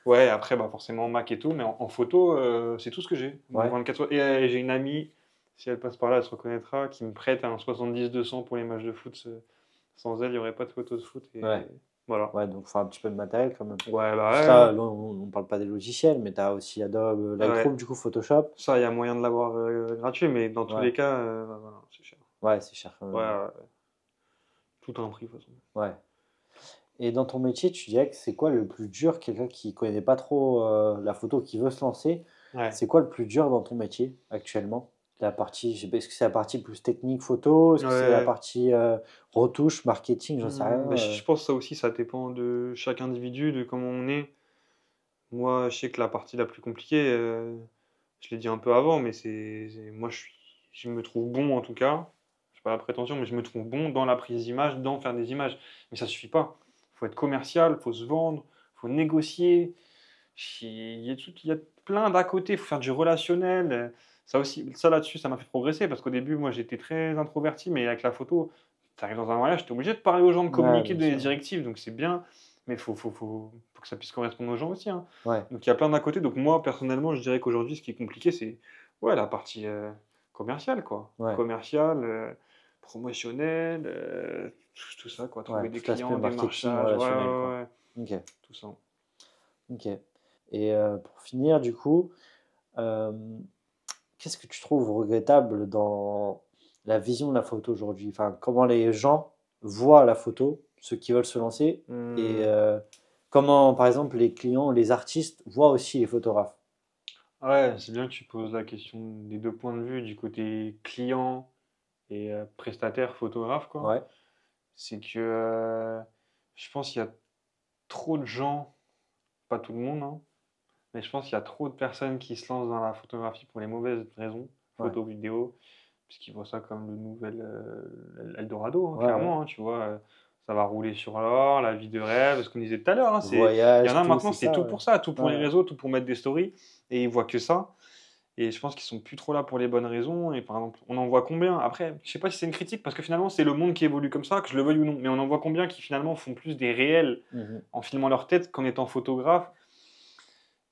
Ouais, après, bah, forcément Mac et tout, mais en photo, c'est tout ce que j'ai. Mon Ouais. 24. Et j'ai une amie, si elle passe par là, elle se reconnaîtra, qui me prête un 70-200 pour les matchs de foot. Sans elle, il n'y aurait pas de photos de foot. Et Ouais. voilà. Ouais, donc faut un petit peu de matériel quand même. Ouais, bah Puis ça, ouais, là, on parle pas des logiciels, mais tu as aussi Adobe ouais. Lightroom, Ouais. du coup, Photoshop. Ça, il y a moyen de l'avoir gratuit, mais dans tous Ouais. les cas, voilà, c'est cher. Ouais, c'est cher quand Ouais, même, ouais. ouais, ouais. Tout a un prix, de toute façon. Ouais. Et dans ton métier, tu dirais que c'est quoi le plus dur, quelqu'un qui connaît pas trop la photo, qui veut se lancer, Ouais. c'est quoi le plus dur dans ton métier actuellement? La partie, je sais pas, est-ce que c'est la partie plus technique photo? Est-ce que c'est la Ouais. partie retouche, marketing? J'en sais rien. Bah, je pense que ça aussi, ça dépend de chaque individu, de comment on est. Moi, je sais que la partie la plus compliquée, je l'ai dit un peu avant, mais moi, je me trouve bon en tout cas. J'ai pas la prétention, mais je me trouve bon dans la prise d'image, dans faire des images. Mais ça suffit pas. Faut être commercial, faut se vendre, faut négocier. Il y a plein d'à côté, il faut faire du relationnel. Ça aussi, ça là-dessus, ça m'a fait progresser parce qu'au début, moi, j'étais très introverti, mais avec la photo, tu arrives dans un mariage, tu es obligé de parler aux gens, de Ouais, communiquer, de bien donner des sûr. directives, donc c'est bien, mais faut que ça puisse correspondre aux gens aussi, hein. Ouais, Donc il y a plein d'à côté. Donc moi, personnellement, je dirais qu'aujourd'hui, ce qui est compliqué, c'est ouais, la partie commerciale, quoi. ouais, Commerciale, promotionnelle, tout ça, quoi. ouais. Trouver des Tout l'aspect clients, marketing démarchage, ouais, ouais, relationnel, quoi. ouais, Ok, tout ça. ok. Et pour finir, du coup, euh, qu'est-ce que tu trouves regrettable dans la vision de la photo aujourd'hui? Enfin, comment les gens voient la photo, ceux qui veulent se lancer, et Hmm. comment, par exemple, les clients, les artistes voient aussi les photographes. Ouais, c'est bien que tu poses la question des deux points de vue, du côté client et prestataire photographe, quoi. Ouais. C'est que je pense qu'il y a trop de gens, pas tout le monde, hein, mais je pense qu'il y a trop de personnes qui se lancent dans la photographie pour les mauvaises raisons, Ouais. photo, vidéo, puisqu'ils voient ça comme le nouvel Eldorado, hein, Ouais, ouais. clairement, hein, tu vois. Ça va rouler sur l'or, la vie de rêve, ce qu'on disait tout à l'heure. Hein, il y en Voyage, a tout, maintenant, c'est c'est ça, tout ouais. pour ça, tout pour les Ouais. réseaux, tout pour mettre des stories, et ils voient que ça. Et je pense qu'ils sont plus trop là pour les bonnes raisons. Et par exemple, on en voit combien? Après, je sais pas si c'est une critique, parce que finalement, c'est le monde qui évolue comme ça, que je le veuille ou non. Mais on en voit combien qui finalement font plus des réels Mhm. en filmant leur tête qu'en étant photographe.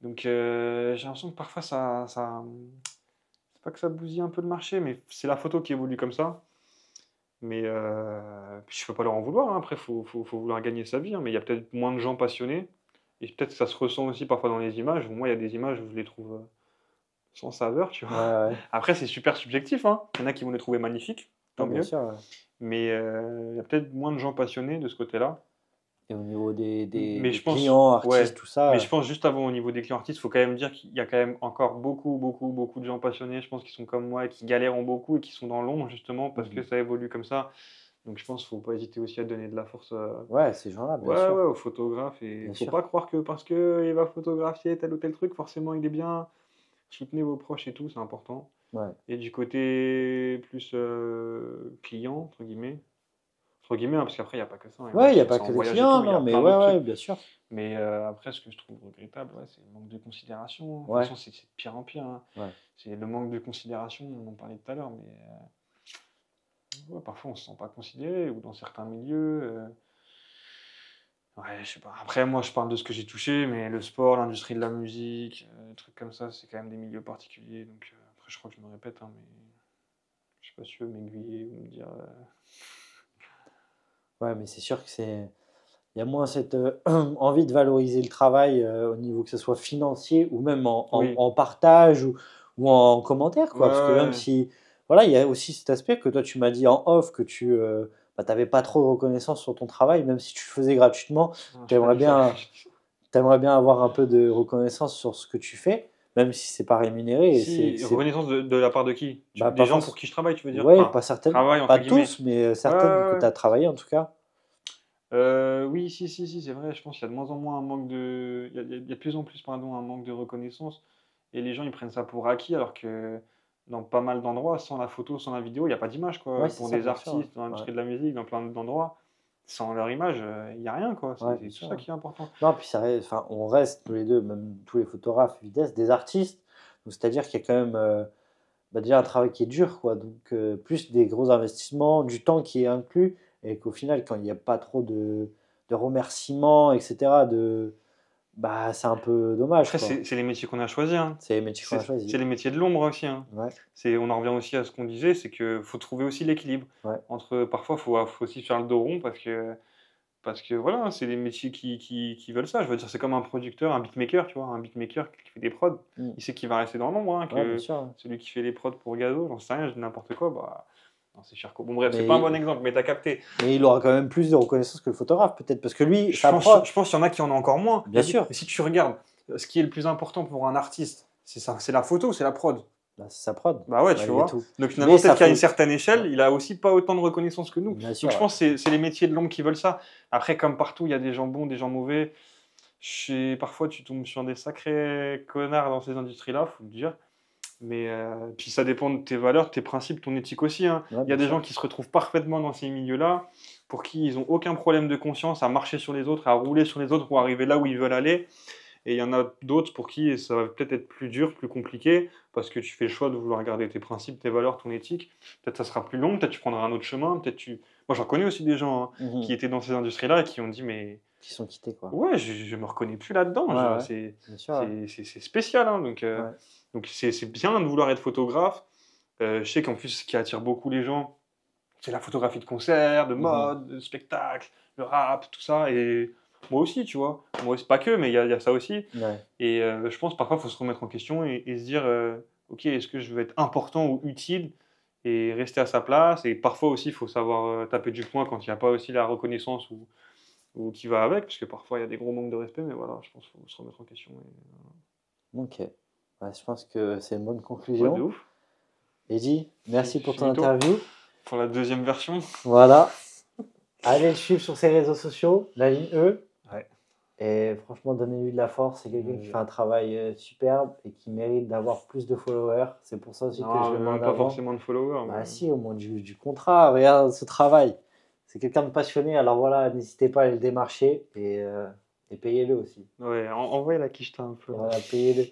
Donc j'ai l'impression que parfois c'est pas que ça bousille un peu le marché, mais c'est la photo qui évolue comme ça. Mais je peux pas leur en vouloir, hein. Après, faut vouloir gagner sa vie, hein. Mais il y a peut-être moins de gens passionnés. Et peut-être que ça se ressent aussi parfois dans les images. Moi, il y a des images où je les trouve sans saveur, tu Ouais, vois. ouais. Après, c'est super subjectif, hein. Il y en a qui vont les trouver magnifiques, Ouais, tant bien mieux. sûr, ouais. Mais il y a peut-être moins de gens passionnés de ce côté-là. Et au niveau des, des, Mais des je pense, clients, ouais. artistes, tout Mais je ça, pense juste avant au niveau des clients artistes, il faut quand même dire qu'il y a quand même encore beaucoup, beaucoup, beaucoup de gens passionnés. Je pense qu'ils sont comme moi et qui galèrent beaucoup et qui sont dans l'ombre justement parce que mhm. ça évolue comme ça. Donc je pense qu'il ne faut pas hésiter aussi à donner de la force Ouais, ces gens-là, bien ouais, sûr, ouais, aux photographes. Et il bien ne faut sûr. pas croire que parce qu'il va photographier tel ou tel truc, forcément il est bien. Soutenez vos proches et tout, c'est important. Ouais. Et du côté plus client, entre guillemets, hein, parce qu'après il n'y a pas que ça, hein. Il y en a Ouais, il qui n'y a font pas ça que en les voyage et clients, tout, il y non, a mais plein ouais, d'autres ouais, trucs. bien sûr. Mais après, ce que je trouve regrettable, ouais, c'est le manque de considération, hein. De toute Ouais, façon, c'est de pire en pire, hein. ouais. C'est le manque de considération, on en parlait tout à l'heure, mais ouais, parfois on se sent pas considéré, ou dans certains milieux. Ouais, je sais pas. Après, moi, je parle de ce que j'ai touché, mais le sport, l'industrie de la musique, des trucs comme ça, c'est quand même des milieux particuliers. Donc, après, je crois que je me répète, hein, mais je sais pas si tu veux m'aiguiller ou me dire. Ouais, mais c'est sûr que c'est. Il y a moins cette envie de valoriser le travail au niveau que ce soit financier ou même Oui, en partage ou en commentaire, ouais, quoi. Parce que même ouais. si, voilà, il y a aussi cet aspect que toi tu m'as dit en off que tu t'avais pas trop de reconnaissance sur ton travail, même si tu le faisais gratuitement, Non, tu j'ai pas aimerais dit ça. bien, t'aimerais bien avoir un peu de reconnaissance sur ce que tu fais, même si c'est pas rémunéré. Et Si, reconnaissance de la part de qui? bah, Des pas gens pour forcément. qui je travaille, tu veux dire? Ouais, Enfin, pas certaines, travail pas entre guillemets. tous, mais Ouais, certaines que ouais, tu as travaillé en tout cas. oui, si, c'est vrai. Je pense qu'il y a de moins en moins un manque de. Il y a de plus en plus, pardon, un manque de reconnaissance. Et les gens, ils prennent ça pour acquis, alors que dans pas mal d'endroits, sans la photo, sans la vidéo, il n'y a pas d'image, Ouais, quoi. c'est Pour ça, des bien sûr. artistes, dans Ouais, l'industrie de la musique, dans plein d'endroits, sans leur image, il n'y a rien, quoi. ouais, bien C'est tout sûr. ça Ouais. qui est important. Non, puis ça reste, enfin, on reste tous les deux, même tous les photographes, vitesse, des artistes. Donc, c'est-à-dire qu'il y a quand même bah, déjà un travail qui est dur, quoi. Donc, plus des gros investissements, du temps qui est inclus, et qu'au final, quand il n'y a pas trop de remerciements, etc., bah, c'est un peu dommage, Après, quoi. c'est les métiers qu'on a choisis, hein. C'est les métiers qu'on a choisis. C'est les métiers de l'ombre aussi, hein. Ouais, On en revient aussi à ce qu'on disait, c'est qu'il faut trouver aussi l'équilibre. ouais. Entre, parfois, faut aussi faire le dos rond parce que voilà, c'est des métiers qui veulent ça. Je veux dire, c'est comme un producteur, un beatmaker, tu vois, un beatmaker qui fait des prods. Mm. Il sait qu'il va rester dans l'ombre, hein, Ouais, bien que sûr. Ouais. celui qui fait les prods pour Gazo, j'en sais rien, je dis n'importe quoi, bah, non, c'est cher. Bon, bref, c'est pas un bon Mais, exemple, mais t'as capté. mais il aura quand même plus de reconnaissance que le photographe, peut-être, parce que lui, ça prend, Je pense qu'il y en a qui en ont encore moins. bien sûr, Mais si tu regardes, ce qui est le plus important pour un artiste, c'est ça, c'est la photo, c'est la prod. bah, c'est sa prod, Bah ouais, tu malgré vois. tout. Donc Mais finalement, ça peut-être qu'à une fait, certaine ouais, échelle, il a aussi pas autant de reconnaissance que nous. bien Donc sûr, je ouais. pense que c'est les métiers de l'ombre qui veulent ça. Après, comme partout, il y a des gens bons, des gens mauvais. Parfois, tu tombes sur des sacrés connards dans ces industries-là, faut le dire. Mais puis ça dépend de tes valeurs, de tes principes, ton éthique aussi, hein. Ouais, Il y a bien des sûr. gens qui se retrouvent parfaitement dans ces milieux-là, pour qui ils n'ont aucun problème de conscience à marcher sur les autres, à rouler sur les autres pour arriver là où ils veulent aller. Et il y en a d'autres pour qui ça va peut-être être plus dur, plus compliqué, parce que tu fais le choix de vouloir garder tes principes, tes valeurs, ton éthique. Peut-être ça sera plus long, peut-être tu prendras un autre chemin, peut-être tu... Moi j'en connais aussi des gens, hein, qui Mhm. étaient dans ces industries-là et qui ont dit mais Qui sont quittés, quoi. ouais, je me reconnais plus là-dedans, Ouais, ouais, bien sûr, ouais. c'est spécial, hein, Ouais. donc c'est bien de vouloir être photographe. Je sais qu'en plus ce qui attire beaucoup les gens, c'est la photographie de concert, de Mhm. mode, de spectacle, le rap, tout ça. Et moi aussi, tu vois. Moi, c'est pas que, mais il y a ça aussi. Ouais. Et je pense parfois, il faut se remettre en question et se dire, ok, est-ce que je veux être important ou utile et rester à sa place. Et parfois aussi, il faut savoir taper du poing quand il n'y a pas aussi la reconnaissance ou qui va avec, parce que parfois, il y a des gros manques de respect. Mais voilà, je pense qu'il faut se remettre en question. Ok. Ouais, je pense que c'est une bonne Ouais, de conclusion. ouf. Eddy, merci pour ton Finito. interview. Pour la deuxième version. Voilà. Allez le suivre sur ses réseaux sociaux, la ligne E. Ouais. Et franchement, donnez-lui de la force. C'est quelqu'un qui fait un travail superbe et qui mérite d'avoir plus de followers. C'est pour ça aussi que je le mets en Même pas avant. forcément de followers. Bah mais- si, au moins du contrat. Regarde ce travail. C'est quelqu'un de passionné. Alors voilà, n'hésitez pas à le démarcher et payez-le aussi. Ouais, envoyez la quicheta un peu. Voilà, payez-le.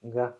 Donc, là,